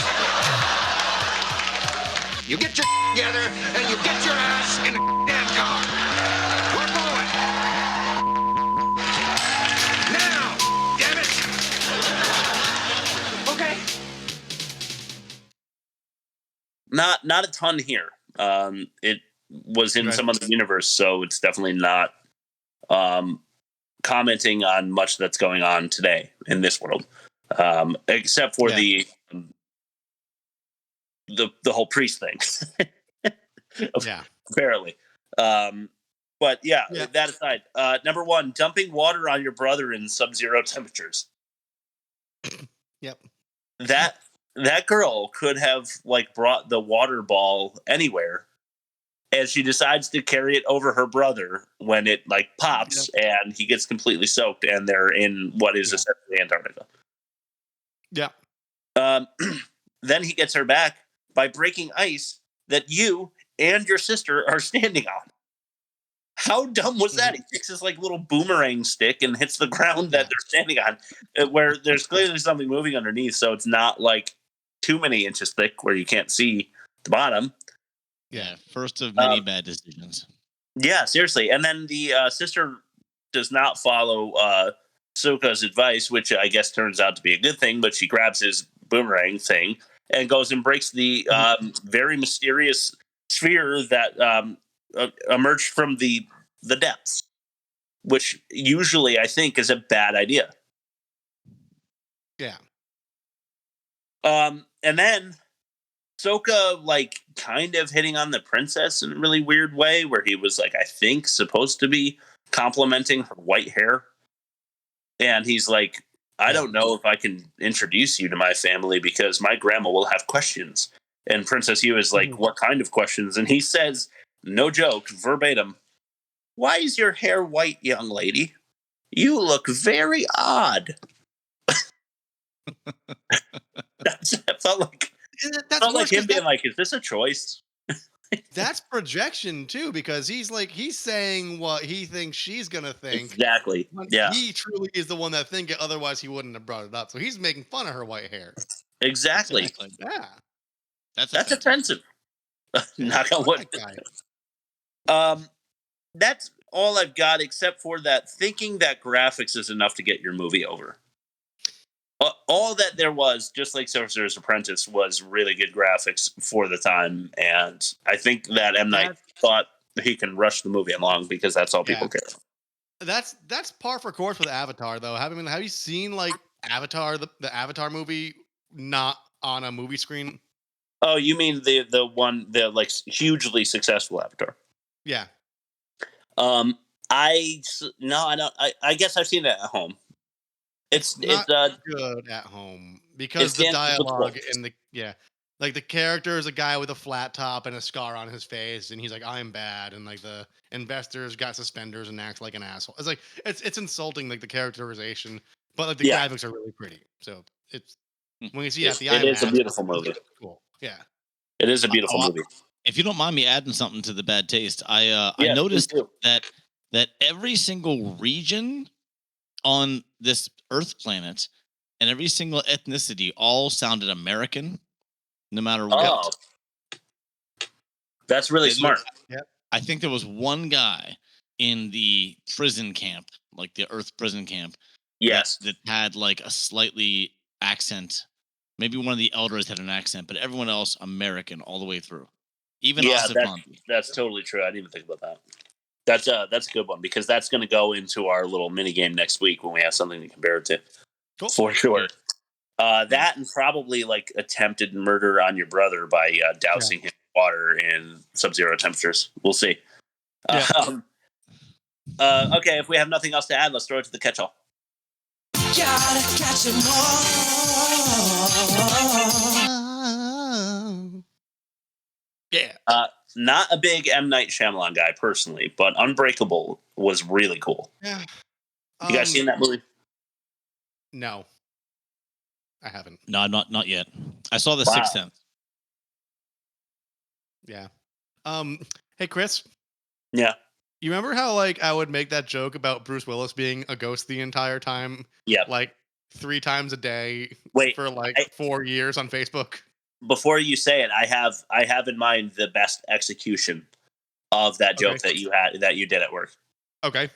You get your together and you get your ass in the damn car. We're going. Now, damn it. Okay. Not a ton here. It was in some other universe, so it's definitely not commenting on much that's going on today in this world, except for the whole priest thing. Apparently. But that aside, number 1, dumping water on your brother in sub-zero temperatures. Yep. That girl could have like brought the water ball anywhere, and she decides to carry it over her brother when it like pops and he gets completely soaked, and they're in what is essentially Antarctica. Yeah. Then he gets her back by breaking ice that you and your sister are standing on. How dumb was that? He takes this like little boomerang stick and hits the ground that they're standing on, where there's clearly something moving underneath, so it's not like too many inches thick where you can't see the bottom. Yeah, first of many bad decisions. Yeah, seriously. And then the sister does not follow Sokka's advice, which I guess turns out to be a good thing, but she grabs his boomerang thing and goes and breaks the very mysterious sphere that emerged from the depths, which usually I think is a bad idea. Yeah. And then Sokka, like, kind of hitting on the princess in a really weird way, where he was, like, I think supposed to be complimenting her white hair. And he's like, I don't know if I can introduce you to my family because my grandma will have questions. And Princess Yu is like, what kind of questions? And he says, no joke, verbatim, why is your hair white, young lady? You look very odd. That felt like him being like, is this a choice? That's projection too, because he's saying what he thinks she's gonna think. Exactly. Yeah. He truly is the one that think it, otherwise he wouldn't have brought it up. So he's making fun of her white hair. Exactly. Yeah. That's offensive. Knock on wood. That's all I've got, except for that thinking that graphics is enough to get your movie over. All that there was, just like Sorcerer's Apprentice, was really good graphics for the time, and I think that M. Night thought he can rush the movie along because that's all people care about. That's par for course with Avatar, though. Have you seen like Avatar, the Avatar movie, not on a movie screen? Oh, you mean the one, the like hugely successful Avatar? Yeah. I don't. I guess I've seen it at home. It's not good at home because the dialogue and Like the character is a guy with a flat top and a scar on his face, and he's like, "I'm bad," and like the investors got suspenders and acts like an asshole. It's like it's insulting, like the characterization, but like the graphics are really pretty. So it's when you see it at the it is a IMAX, beautiful movie. Cool, yeah. It is a beautiful movie. If you don't mind me adding something to the bad taste, I noticed that every single region on this Earth planet and every single ethnicity all sounded American, no matter what. That's really smart. I think there was one guy in the prison camp, like the Earth prison camp. Yes, that had like a slightly accent. Maybe one of the elders had an accent, but everyone else American all the way through. Even that's totally true. I didn't even think about that. That's a good one because that's going to go into our little mini game next week when we have something to compare it to. Cool. For sure. That and probably like attempted murder on your brother by dousing him in water in sub-zero temperatures. We'll see. Okay, if we have nothing else to add, let's throw it to the catch-all. Gotta catch 'em all. Yeah. Not a big M. Night Shyamalan guy personally, but Unbreakable was really cool. Yeah. You guys seen that movie? No. I haven't. No, not yet. I saw the Sixth Sense. Yeah. Hey Chris. Yeah. You remember how like I would make that joke about Bruce Willis being a ghost the entire time? Yeah. Like 3 times a day for like 4 years on Facebook. Before you say it, I have in mind the best execution of that joke that you did at work. Okay.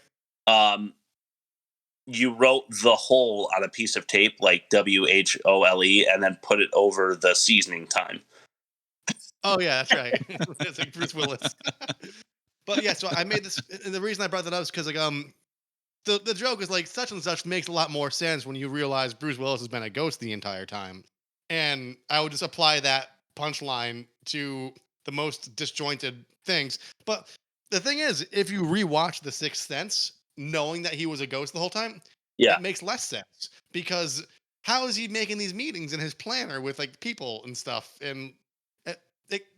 You wrote the whole on a piece of tape, like WHOLE, and then put it over the seasoning time. Oh yeah, that's right. It's like Bruce Willis. But yeah, so I made this, and the reason I brought that up is because like the joke is like such and such makes a lot more sense when you realize Bruce Willis has been a ghost the entire time, and I would just apply that punchline to the most disjointed things. But the thing is, if you rewatch The Sixth Sense, knowing that he was a ghost the whole time, it makes less sense because how is he making these meetings in his planner with like people and stuff, and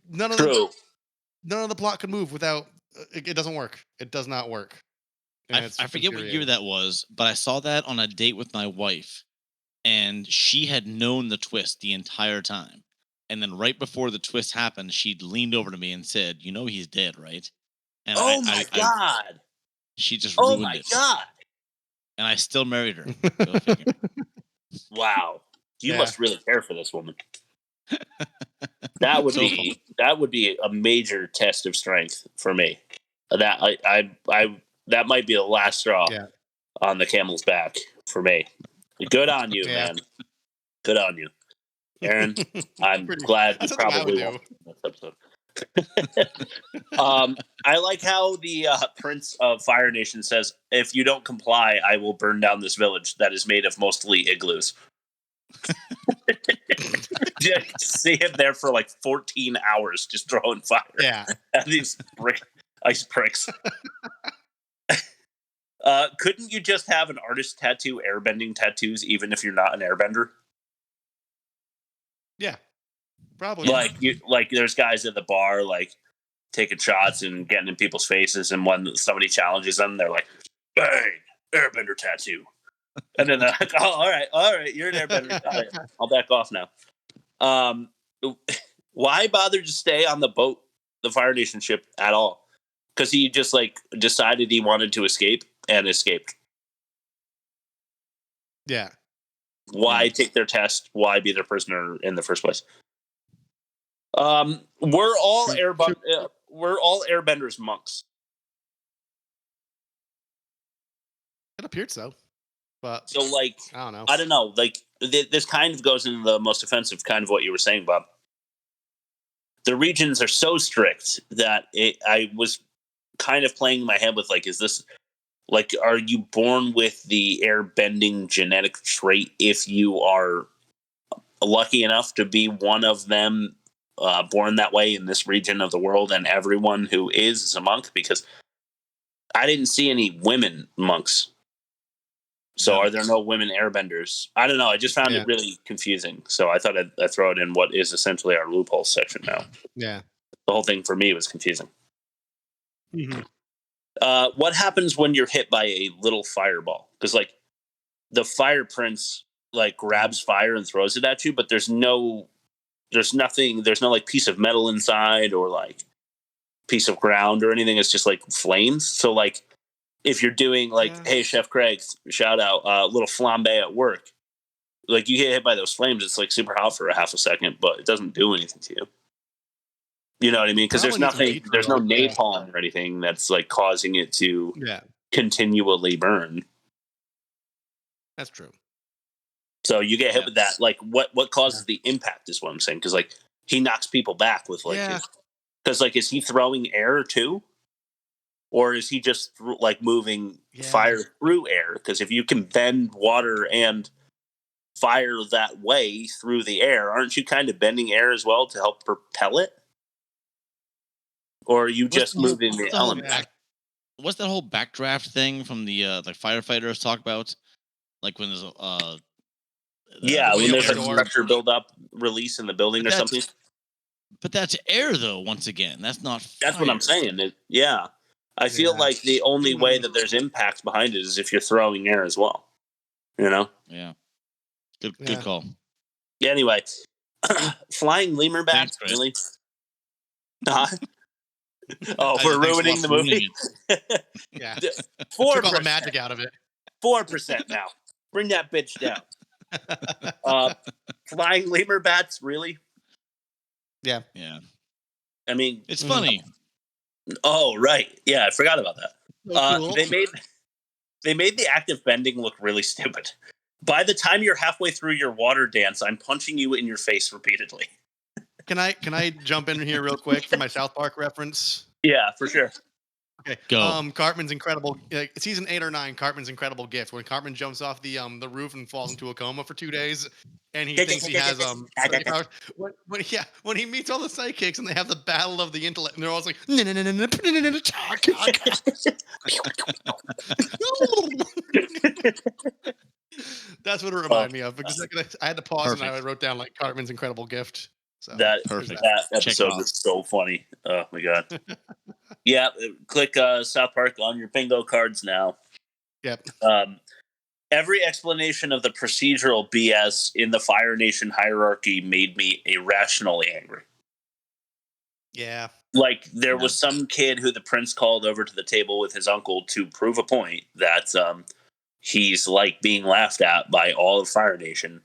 none of the plot could move without. It doesn't work. It does not work. I forget what year that was, but I saw that on a date with my wife, and she had known the twist the entire time. And then right before the twist happened, she leaned over to me and said, "You know he's dead, right?" And my God. She just ruined it. Oh my God. And I still married her. Go figure. Wow. You must really care for this woman. That would be a major test of strength for me. That that might be the last straw on the camel's back for me. Good on you, man. Good on you, Aaron. I'm glad you probably won't in this episode. I like how the Prince of Fire Nation says, "If you don't comply, I will burn down this village that is made of mostly igloos." See him there for like 14 hours just throwing fire at these ice bricks. Couldn't you just have an artist tattoo airbending tattoos even if you're not an airbender? Yeah, probably. Like there's guys at the bar like taking shots and getting in people's faces, and when somebody challenges them, they're like, "Bang, airbender tattoo." And then they're like, "Oh, all right, you're an airbender. I'll back off now." Why bother to stay on the boat, the Fire Nation ship at all? Because he just like decided he wanted to escape and escaped. Yeah. Why take their test? Why be their prisoner in the first place? We're all airbenders monks. It appeared so. But so like I don't know. Like this kind of goes into the most offensive kind of what you were saying, Bob. The regions are so strict that I was kind of playing in my head with like, is this like, are you born with the airbending genetic trait if you are lucky enough to be one of them, born that way in this region of the world, and everyone who is a monk? Because I didn't see any women monks. So are there no women airbenders? I don't know. I just found it really confusing. So I thought I'd throw it in what is essentially our loophole section now. Yeah. The whole thing for me was confusing. Mm-hmm. What happens when you're hit by a little fireball? Because like the fire prince like grabs fire and throws it at you, but there's no like piece of metal inside or like piece of ground or anything. It's just like flames. So like if you're doing like, hey, Chef Craig, shout out, little flambe at work. Like you get hit by those flames, it's like super hot for a half a second, but it doesn't do anything to you. You know what I mean? Because there's no napalm or anything that's like causing it to continually burn. That's true. So you get hit with that. Like what causes the impact is what I'm saying. Because like he knocks people back with like, because like is he throwing air too, or is he just like moving fire through air? Because if you can bend water and fire that way through the air, aren't you kind of bending air as well to help propel it? Or are you just moving the element? What's that whole backdraft thing from the like firefighters talk about? Like when there's when there's like pressure buildup release in the building or something. But that's air though. Once again, that's not. That's what I'm saying. I feel like the only way that there's impact behind it is if you're throwing air as well. You know? Yeah. Good call. Yeah. Anyway, flying lemur bats really. We're ruining the movie. Yeah, 4%. Took all the magic out of it. 4% now. Bring that bitch down. Flying lemur bats, really? Yeah. I mean, it's funny. Oh right, yeah, I forgot about that. So cool. They made the active bending look really stupid. By the time you're halfway through your water dance, I'm punching you in your face repeatedly. Can I jump in here real quick for my South Park reference? Yeah, for sure. Okay. Go. Cartman's incredible season 8 or 9. Cartman's incredible gift when Cartman jumps off the roof and falls into a coma for 2 days, and he thinks he has psychic powers. When he meets all the sidekicks and they have the battle of the intellect, and they're all like, that's what it reminded me of because I had to pause and I wrote down like Cartman's incredible gift. So that episode was so funny. Oh my god. Yeah, click South Park on your bingo cards now. Yep. Every explanation of the procedural BS in the Fire Nation hierarchy made me irrationally angry. Yeah. Like there was some kid who the prince called over to the table with his uncle to prove a point that he's like being laughed at by all of Fire Nation.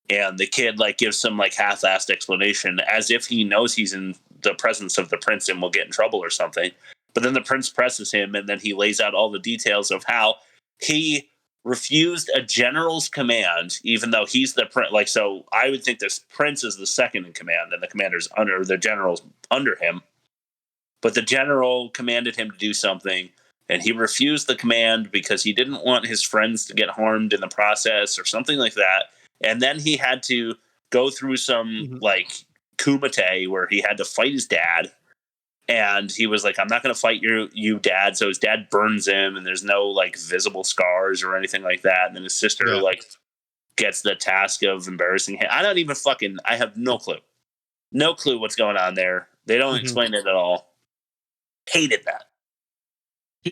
And the kid like gives some like half-assed explanation as if he knows he's in the presence of the prince and will get in trouble or something. But then the prince presses him, and then he lays out all the details of how he refused a general's command, even though he's the prince. Like, so I would think this prince is the second in command, and the commander's under the general's under him. But the general commanded him to do something, and he refused the command because he didn't want his friends to get harmed in the process or something like that. And then he had to go through some like kumite where he had to fight his dad. And he was like, I'm not going to fight you, dad. So his dad burns him and there's no like visible scars or anything like that. And then his sister like gets the task of embarrassing him. I have no clue. No clue what's going on there. They don't explain it at all. Hated that.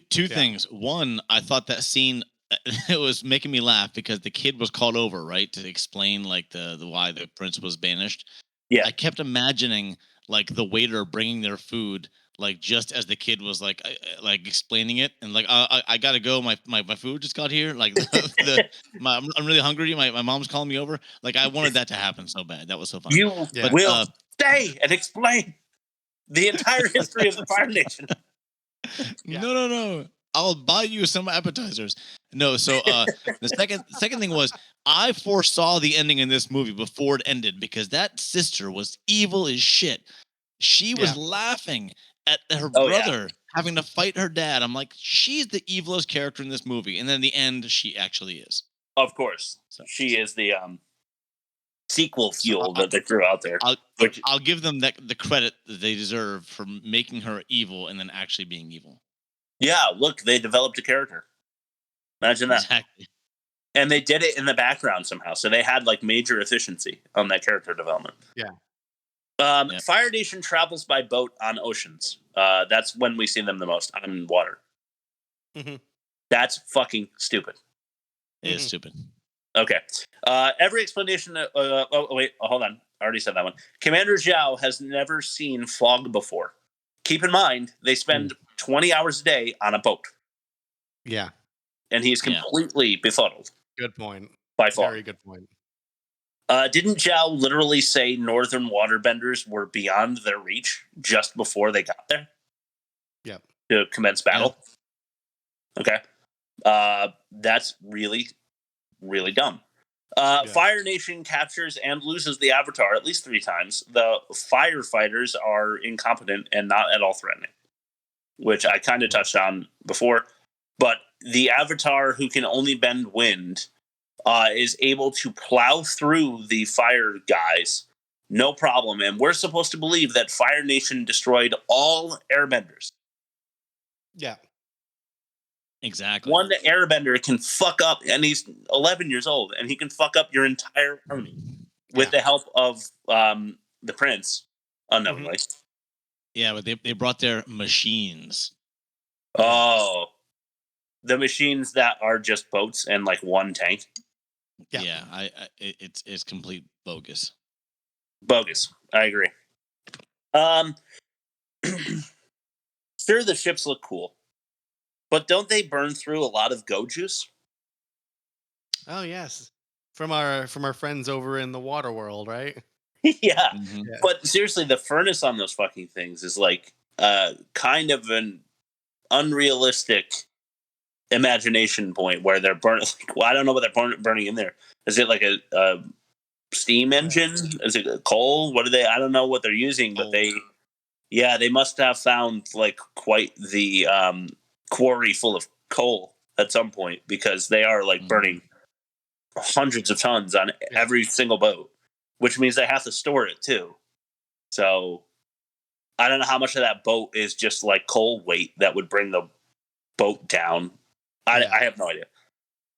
Two things. One, I thought that scene, it was making me laugh because the kid was called over, right, to explain like the why the prince was banished. Yeah, I kept imagining like the waiter bringing their food, like just as the kid was like explaining it, and like I gotta go, my food just got here. Like I'm really hungry. My mom's calling me over. Like I wanted that to happen so bad. That was so funny. You will stay and explain the entire history of the Fire Nation. No. I'll buy you some appetizers. No, so the second thing was I foresaw the ending in this movie before it ended because that sister was evil as shit. She was laughing at her brother having to fight her dad. I'm like, she's the evilest character in this movie. And then in the end, she actually is. Of course. So, she is the sequel fuel that they threw out there. I'll give them the credit that they deserve for making her evil and then actually being evil. Yeah, look, they developed a character. Imagine that. Exactly. And they did it in the background somehow. So they had like major efficiency on that character development. Yeah. Fire Nation travels by boat on oceans. That's when we see them the most, on water. Mm-hmm. That's fucking stupid. It is stupid. Okay. Every explanation. Wait, hold on. I already said that one. Commander Zhao has never seen fog before. Keep in mind, they spend 20 hours a day on a boat. Yeah. And he's completely befuddled. Good point. By far. Very good point. Didn't Zhao literally say northern waterbenders were beyond their reach just before they got there? Yep. To commence battle? Okay. That's really, really dumb. Fire Nation captures and loses the Avatar at least 3 times. The firefighters are incompetent and not at all threatening, which I kind of touched on before. But the Avatar, who can only bend wind, is able to plow through the fire guys, no problem. And we're supposed to believe that Fire Nation destroyed all airbenders. Yeah. Exactly. One airbender can fuck up, and he's 11 years old, and he can fuck up your entire army with the help of the prince, unknowingly. Yeah, but they brought their machines. Oh. The machines that are just boats and like one tank. Yeah, it's complete bogus. Bogus. I agree. Sure, the ships look cool, but don't they burn through a lot of go juice? Oh yes, from our friends over in the water world, right? Yeah. But seriously, the furnace on those fucking things is like kind of an unrealistic imagination point where they're burning. Like, well, I don't know what they're burning in there. Is it like a steam engine? Is it coal? What are they? I don't know what they're using, but they must have found like quite the quarry full of coal at some point, because they are like burning hundreds of tons on every single boat, which means they have to store it too. So I don't know how much of that boat is just like coal weight that would bring the boat down. I have no idea.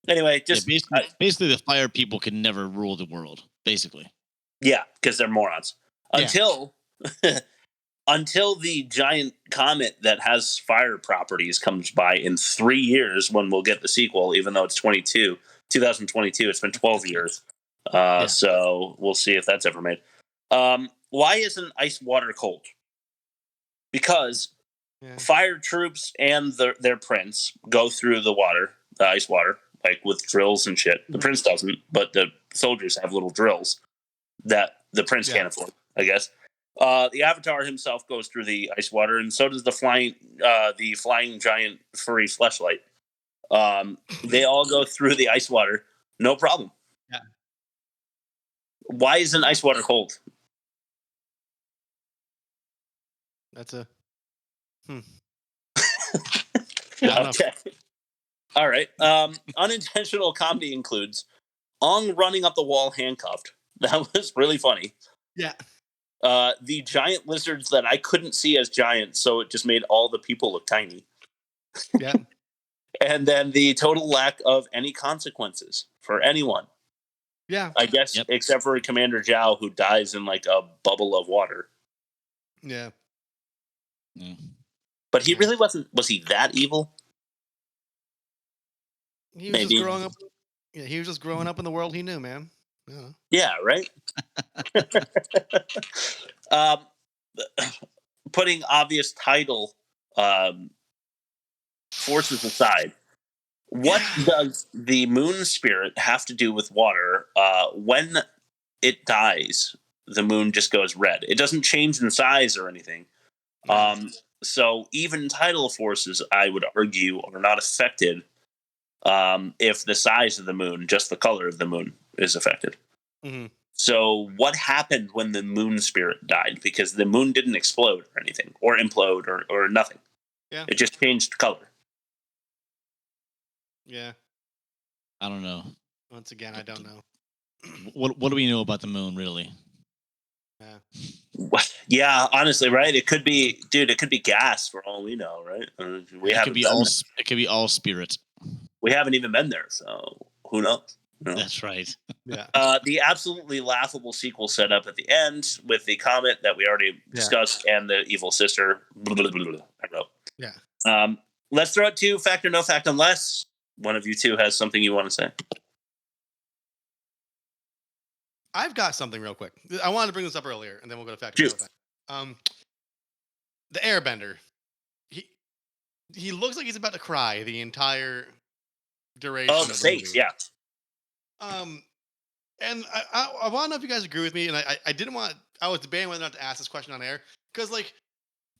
Anyway, just basically the fire people can never rule the world. Basically, because they're morons. Until the giant comet that has fire properties comes by in 3 years, when we'll get the sequel. Even though it's 2022, it's been 12 years. So we'll see if that's ever made. Why isn't ice water cold? Because fire troops and their prince go through the ice water, like with drills and shit. The prince doesn't, but the soldiers have little drills that the prince can't afford, I guess. The Avatar himself goes through the ice water, and so does the flying giant furry fleshlight. They all go through the ice water, no problem. Yeah. Why isn't ice water cold? That's a Okay. All right. Unintentional comedy includes Ong running up the wall handcuffed. That was really funny. Yeah. The giant lizards that I couldn't see as giant, so it just made all the people look tiny. Yeah. And then the total lack of any consequences for anyone. Yeah. I guess except for Commander Zhao, who dies in like a bubble of water. Yeah. But he really wasn't. Was he that evil? He was just growing up. Yeah, he was just growing up in the world he knew, man. Yeah, right. Putting obvious title forces aside, what does the moon spirit have to do with water? When it dies, the moon just goes red. It doesn't change in size or anything. So even tidal forces, I would argue, are not affected if the size of the moon, just the color of the moon, is affected. Mm-hmm. So what happened when the moon spirit died? Because the moon didn't explode or anything, or implode, or nothing. Yeah. It just changed color. Yeah. I don't know. Once again, I don't know. What do we know about the moon, really? Yeah, honestly, right? It could be, dude. It could be gas for all we know, right? It could be all spirits. We haven't even been there, so Who knows? No. That's right. Yeah. The absolutely laughable sequel set up at the end with the comet that we already discussed and the evil sister. Blah, blah, blah, blah, I wrote. Yeah. Let's throw it to fact or no fact, unless one of you two has something you want to say. I've got something real quick. I wanted to bring this up earlier, and then we'll go to fact or no fact. The Airbender. He looks like he's about to cry the entire duration. Oh, of the the face, movie. yeah. And I want to know if you guys agree with me, and I didn't want. I was debating whether or not to ask this question on air because, like,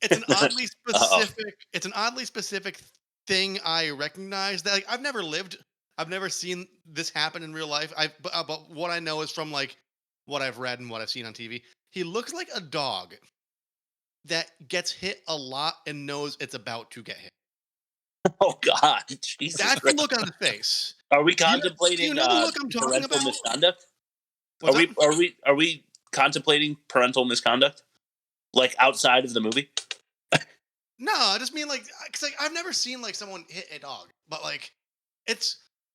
it's an oddly specific. It's an oddly specific thing I recognize that, like, I've never seen this happen in real life. But what I know is from, like, what I've read and what I've seen on TV. He looks like a dog that gets hit a lot and knows it's about to get hit. Oh God, Jesus That's Christ. the look on his face. Are we Do you contemplating know the look I'm talking parental about? misconduct? What's Are we contemplating parental misconduct, like outside of the movie? No, I just mean, like, cause, like, I've never seen, like, someone hit a dog, but, like,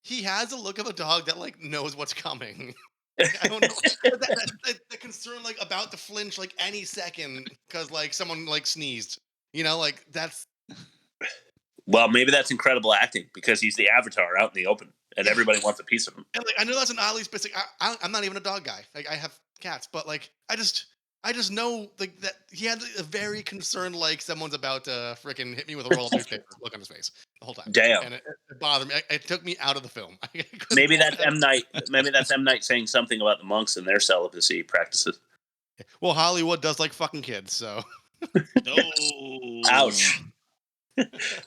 he has a look of a dog that, like, knows what's coming. I don't know the concern, like, about to flinch, like, any second because, like, someone, like, sneezed. You know, like, that's. Well, maybe that's incredible acting because he's the Avatar out in the open, and everybody wants a piece of him. And, like, I know that's an oddly specific. I'm not even a dog guy. Like, I have cats, but, like, I just know, like, that he had a very concerned, like, someone's about to freaking hit me with a roll of newspaper look on his face the whole time. Damn. And it bothered me. It took me out of the film. Maybe that's M. Night. Maybe that's M. Night saying something about the monks and their celibacy practices. Well, Hollywood does like fucking kids, so. Ouch.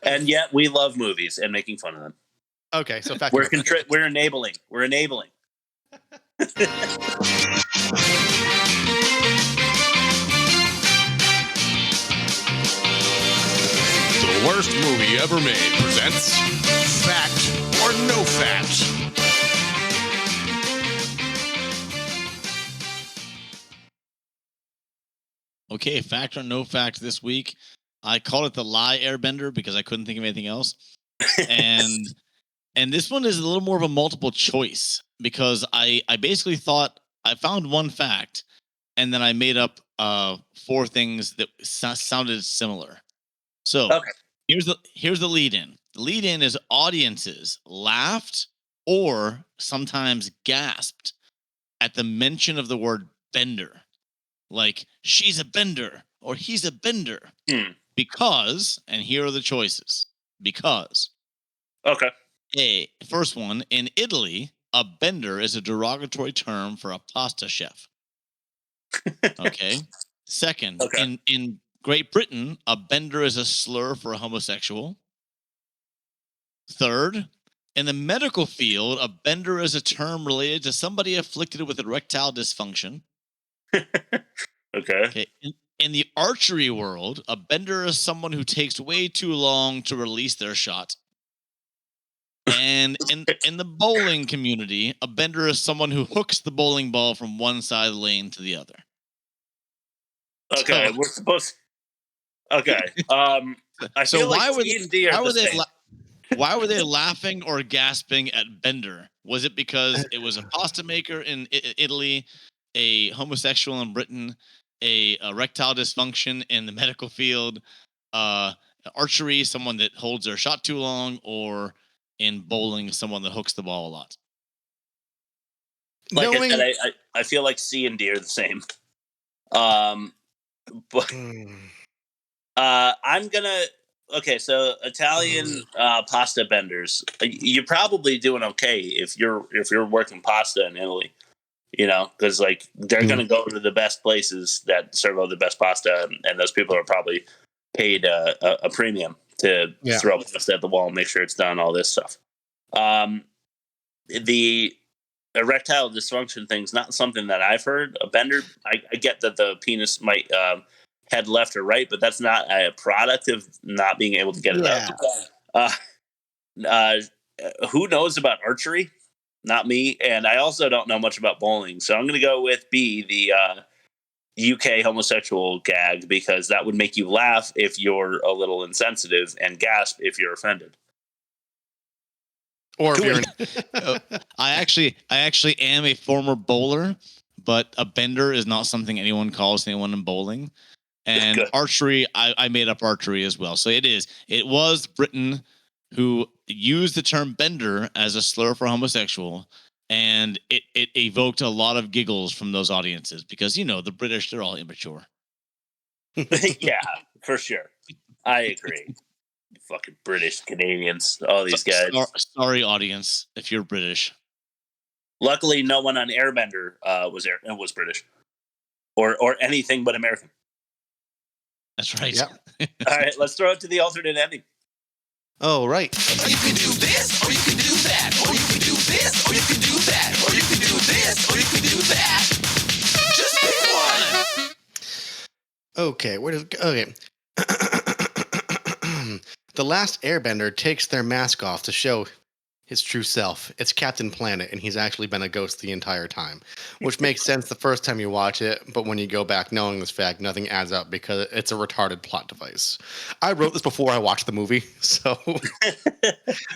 And yet we love movies and making fun of them. Okay, so we're enabling. We're enabling. The Worst Movie Ever Made presents Fact or No Fact. Okay, fact or no fact this week. I called it the Last Airbender because I couldn't think of anything else. And this one is a little more of a multiple choice because I basically thought I found one fact and then I made up 4 things that sounded similar. So here's the lead in. The lead in is audiences laughed or sometimes gasped at the mention of the word bender. Like, she's a bender or he's a bender. Because, and here are the choices. Because. Okay. First one, in Italy, a bender is a derogatory term for a pasta chef. Okay. Second, in Great Britain, a bender is a slur for a homosexual. Third, in the medical field, a bender is a term related to somebody afflicted with erectile dysfunction. Okay. In the archery world, a bender is someone who takes way too long to release their shot. And in the bowling community, a bender is someone who hooks the bowling ball from one side of the lane to the other. Okay, we're supposed. Okay. I feel like C and D are the same. Why were they laughing or gasping at bender? Was it because it was a pasta maker in Italy, a homosexual in Britain, a erectile dysfunction in the medical field, archery, someone that holds their shot too long, or in bowling, someone that hooks the ball a lot? Like I said, I feel like C and D are the same. But I'm gonna. Okay, so Italian pasta benders, you're probably doing okay if you're working pasta in Italy, you know, because like they're gonna go to the best places that serve all the best pasta, and those people are probably paid a premium to throw pasta at the wall and make sure it's done. All this stuff. The erectile dysfunction thing's not something that I've heard. A bender, I get that the penis might head left or right, but that's not a product of not being able to get it out. Who knows about archery? Not me. And I also don't know much about bowling. So I'm going to go with B, the UK homosexual gag, because that would make you laugh if you're a little insensitive and gasp if you're offended. Or if you're I actually am a former bowler, but a bender is not something anyone calls anyone in bowling. And archery, I made up archery as well. So it was Britain who used the term bender as a slur for homosexual. And it evoked a lot of giggles from those audiences because, the British, they're all immature. Yeah, for sure. I agree. Fucking British, Canadians, all these guys. Sorry, audience, if you're British. Luckily, no one on Airbender was British, or anything but American. That's right. Yep. All right, let's throw it to the alternate ending. Oh, right. Or you can do this, or you can do that, or you can do this, or you can do that, or you can do this, or you can do that. Just pick one. Okay, where does it go? Okay. The Last Airbender takes their mask off to show his true self. It's Captain Planet, and he's actually been a ghost the entire time, which makes sense the first time you watch it, but when you go back knowing this fact, nothing adds up because it's a retarded plot device. I wrote this before I watched the movie, so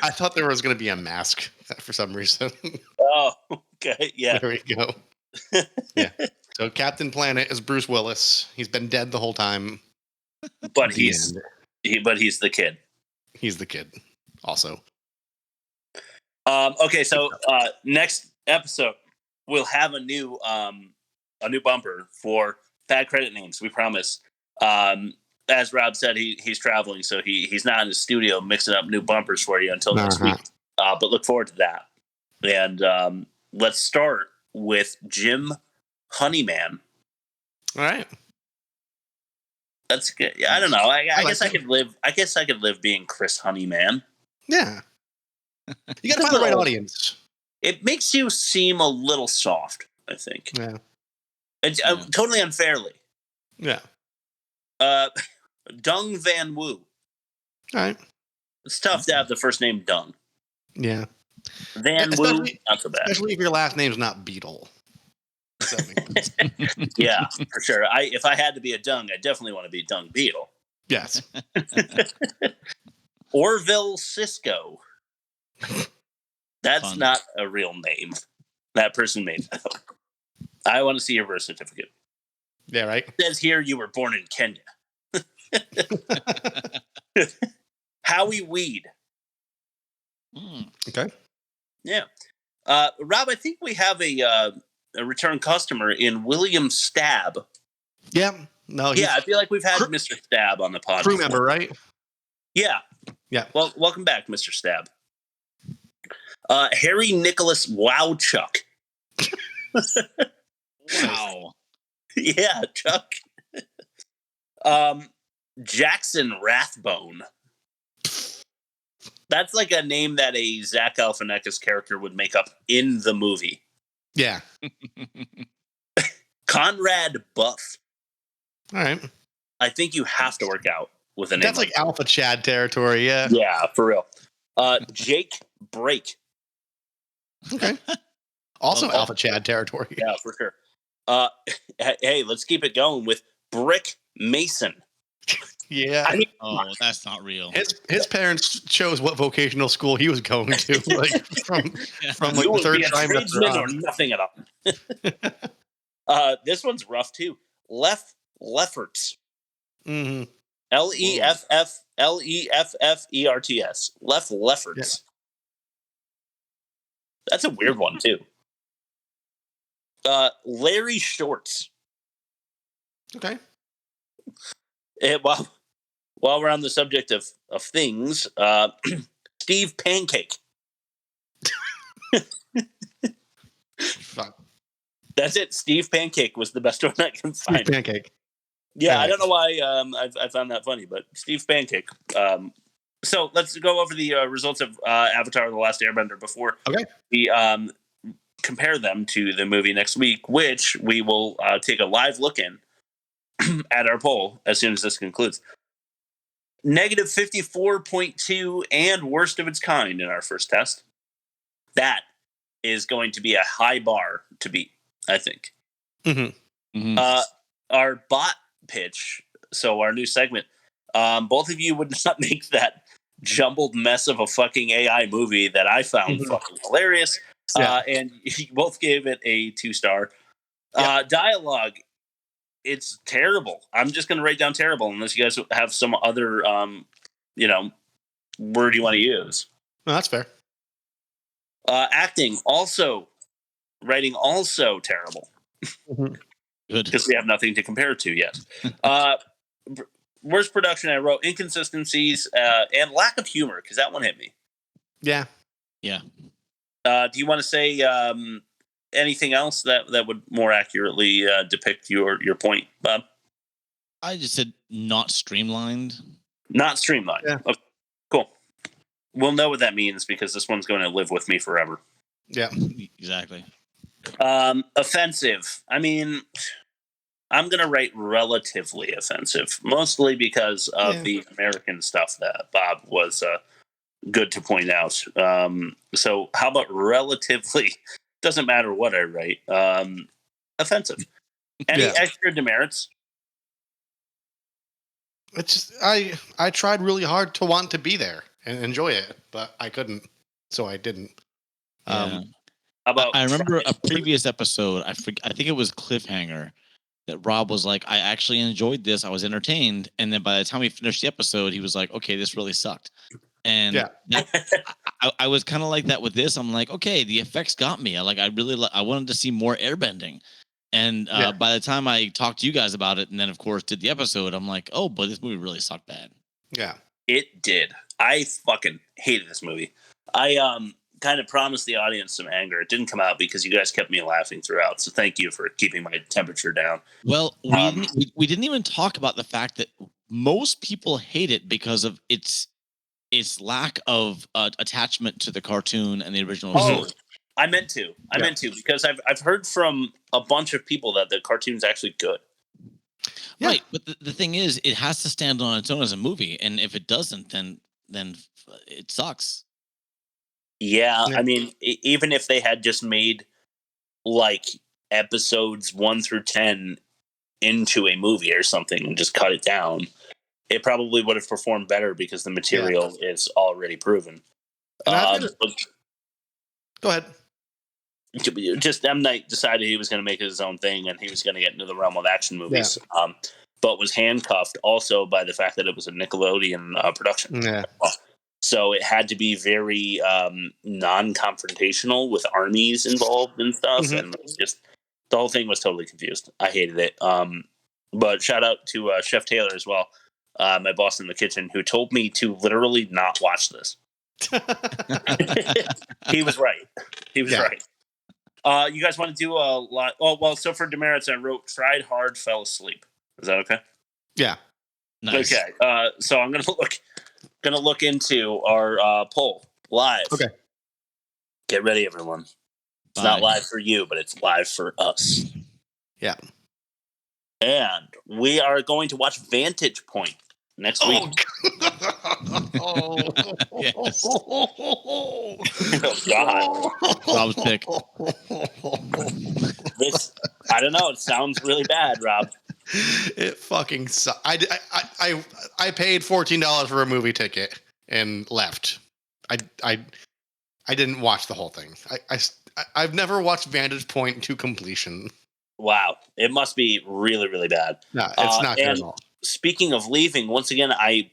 I thought there was going to be a mask for some reason. Oh, okay, yeah. There we go. Yeah. So Captain Planet is Bruce Willis. He's been dead the whole time. But he's the kid. He's the kid also. Okay, so next episode we'll have a new bumper for bad credit names. We promise. As Rob said, he's traveling, so he's not in the studio mixing up new bumpers for you until next week. But look forward to that. And let's start with Jim Honeyman. All right. That's good. Yeah, I don't know. I guess I could live. I guess I could live being Chris Honeyman. Yeah. You got to find the right audience. It makes you seem a little soft, I think. Yeah. It's totally unfairly. Yeah. Dung Van Woo. All right. It's tough to have the first name Dung. Yeah. Van Woo, not so bad. Especially if your last name's not Beetle. Yeah, for sure. If I had to be a Dung, I definitely want to be Dung Beetle. Yes. Orville Cisco. That's not a real name. That person made that up. I want to see your birth certificate. Yeah, right. It says here you were born in Kenya. Howie Weed. Okay. Yeah. Rob, I think we have a return customer in William Stab. Yeah. No. Yeah, I feel like we've had Mr. Stab on the podcast. Crew member, right? Yeah. Yeah. Well, welcome back, Mr. Stab. Harry Nicholas Wowchuck. Wow. Yeah, Chuck. Jackson Rathbone. That's like a name that a Zach Galifianakis character would make up in the movie. Yeah. Conrad Buff. All right. I think you have to work out with a name. That's like Alpha Chad territory, yeah. Yeah, for real. Jake Brake. Okay. Also Alpha Chad territory. Yeah, for sure. Hey, let's keep it going with Brick Mason. Yeah. That's not real. His parents chose what vocational school he was going to, like from like the third trimester or nothing at all. This one's rough too. Lefferts. Mm-hmm. Leffefferts. Lefferts. Yeah. That's a weird one too. Larry Shorts. Okay. While we're on the subject of things, Steve Pancake. Fuck. That's it. Steve Pancake was the best one I can find. Steve Pancake. Yeah, right. I don't know why I found that funny, but Steve Pancake. So let's go over the results of Avatar: The Last Airbender before we compare them to the movie next week, which we will take a live look in at our poll as soon as this concludes. Negative 54.2 and worst of its kind in our first test. That is going to be a high bar to beat, I think. Mm-hmm. Mm-hmm. Our bot pitch, so our new segment, both of you would not make that jumbled mess of a fucking AI movie that I found fucking hilarious. And you both gave it a 2-star. Dialogue, it's terrible. I'm just going to write down terrible unless you guys have some other, word you want to use. No, that's fair. Acting, writing also terrible. Good. Because we have nothing to compare it to yet. Worst production, I wrote inconsistencies and lack of humor, because that one hit me. Yeah. Yeah. Do you want to say anything else that would more accurately depict your point, Bob? I just said not streamlined. Not streamlined. Yeah. Okay, cool. We'll know what that means because this one's going to live with me forever. Yeah. Exactly. Offensive. I mean, I'm going to write relatively offensive, mostly because of the American stuff that Bob was good to point out. So how about relatively? Doesn't matter what I write. Offensive. Any extra demerits? It's just, I tried really hard to want to be there and enjoy it, but I couldn't, so I didn't. Yeah. I remember a previous episode. I think it was Cliffhanger, that Rob was like, I actually enjoyed this. I was entertained. And then by the time we finished the episode, he was like, okay, this really sucked. And I was kind of like that with this. I'm like, okay, the effects got me. I wanted to see more airbending. And by the time I talked to you guys about it, and then of course did the episode, I'm like, oh, but this movie really sucked bad. Yeah, it did. I fucking hated this movie. I kind of promised the audience some anger. It didn't come out because you guys kept me laughing throughout. So thank you for keeping my temperature down. Well, we didn't even talk about the fact that most people hate it because of its lack of attachment to the cartoon and the original story. I meant to because I've heard from a bunch of people that the cartoon's actually good. Yeah. Right, but the thing is, it has to stand on its own as a movie, and if it doesn't, then it sucks. Yeah, I mean, even if they had just made like episodes 1 through 10 into a movie or something and just cut it down, it probably would have performed better because the material is already proven. Go ahead. Just M. Night decided he was going to make it his own thing and he was going to get into the realm of action movies, but was handcuffed also by the fact that it was a Nickelodeon production. Yeah. So it had to be very non-confrontational with armies involved and stuff, and just the whole thing was totally confused. I hated it. But shout out to Chef Taylor as well, my boss in the kitchen, who told me to literally not watch this. He was right. He was right. You guys want to do a lot? Oh, well, so for demerits, I wrote tried hard, fell asleep. Is that okay? Yeah. Nice. Okay. So I'm gonna look into our poll live. Okay. Get ready, everyone. It's not live for you, but it's live for us. Yeah. And we are going to watch Vantage Point next week. Yes. Oh God. Rob's pick. This, I don't know. It sounds really bad, Rob. It fucking sucks. I paid $14 for a movie ticket and left. I didn't watch the whole thing. I've never watched Vantage Point to completion. Wow, it must be really, really bad. No, it's not good at all. Speaking of leaving, once again, I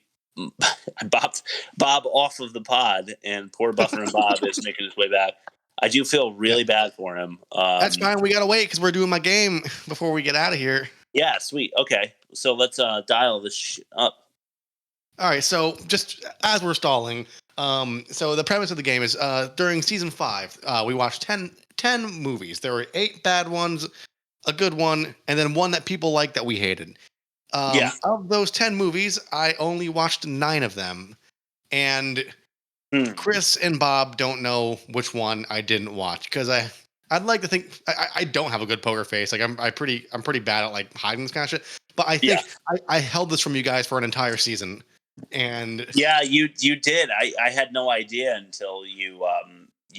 bopped Bob off of the pod, and poor Buffer and Bob is making his way back. I do feel really bad for him. That's fine. We gotta wait because we're doing my game before we get out of here. Yeah, sweet. Okay, so let's dial this shit up. All right. So just as we're stalling, so the premise of the game is during season 5, we watched 10 movies. There were 8 bad ones, a good one, and then one that people liked that we hated. Of those 10 movies, I only watched 9 of them, and Chris and Bob don't know which one I didn't watch because I'd like to think I don't have a good poker face. Like I'm pretty bad at like hiding this kind of shit. But I think I held this from you guys for an entire season. And yeah, you did. I had no idea until you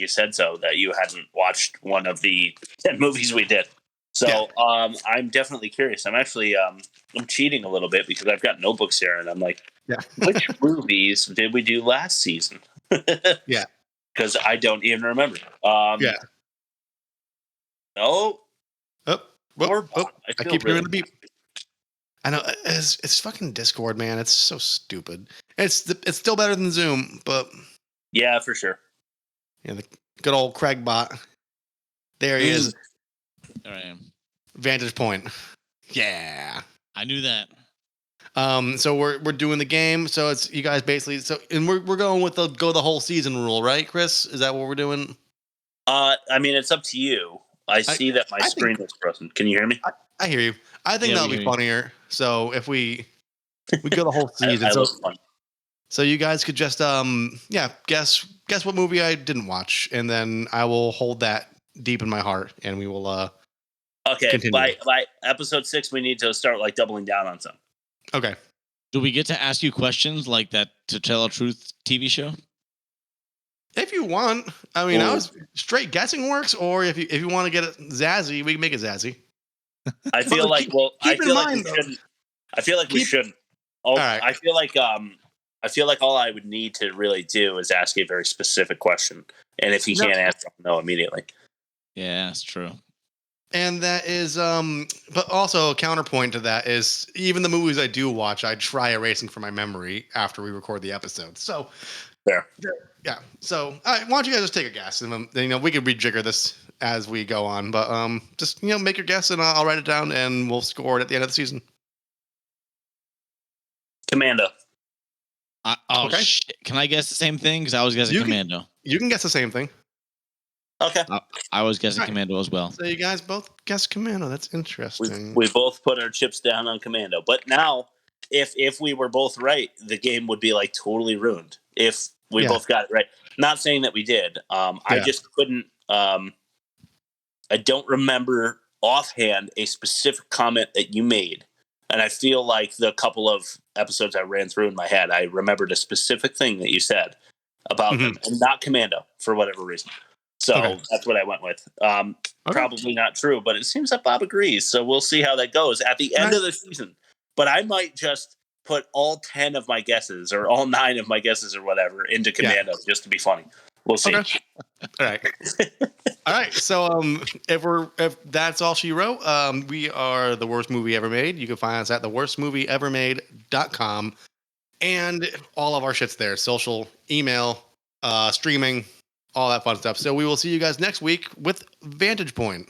said so that you hadn't watched one of the 10 movies we did. So I'm definitely curious. I'm actually I'm cheating a little bit because I've got notebooks here and I'm like Yeah. Which movies did we do last season? Yeah. Because I don't even remember. Yeah. No. I I keep really hearing the beep. I know it's fucking Discord, man. It's so stupid. It's still better than Zoom, but yeah, for sure. Yeah, the good old Craig bot. There he is. There I am. Vantage point. Yeah. I knew that. So we're doing the game. So it's you guys basically. So and we're going with the whole season rule, right, Chris? Is that what we're doing? I mean, it's up to you. I see that my screen is frozen. Can you hear me? I hear you. I think that'll be funnier. So if we go the whole season, so you guys could just guess what movie I didn't watch, and then I will hold that deep in my heart, and we will okay. Continue. By episode 6, we need to start like doubling down on some. Okay. Do we get to ask you questions like that To Tell a Truth TV show? If you want, I mean, I was straight guessing works, or if you want to get it zazzy, we can make it zazzy. I feel like I feel like we shouldn't. Oh, right. I feel like all I would need to really do is ask a very specific question, and if he can't answer, I'll know immediately. Yeah, that's true. And that is, but also a counterpoint to that is even the movies I do watch, I try erasing from my memory after we record the episode. So, yeah. So, all right, why don't you guys just take a guess, and then we can rejigger this as we go on. But just make your guess, and I'll write it down, and we'll score it at the end of the season. Commando. Okay. Shit. Can I guess the same thing? Because I was guessing Commando. You can guess the same thing. Okay. I was guessing Commando as well. So you guys both guessed Commando. That's interesting. We both put our chips down on Commando. But now, if we were both right, the game would be like totally ruined. If we both got it right. Not saying that we did. I just couldn't. I don't remember offhand a specific comment that you made. And I feel like the couple of episodes I ran through in my head, I remembered a specific thing that you said about them, and not Commando for whatever reason. So that's what I went with. Probably not true, but it seems that Bob agrees. So we'll see how that goes at the end of the season. But I might just put all 10 of my guesses or all 9 of my guesses or whatever into Commando just to be funny. We'll see. Okay. All right. All right. So if that's all she wrote, we are The Worst Movie Ever Made. You can find us at theworstmovieevermade.com. And all of our shit's there. Social, email, streaming, all that fun stuff. So we will see you guys next week with Vantage Point.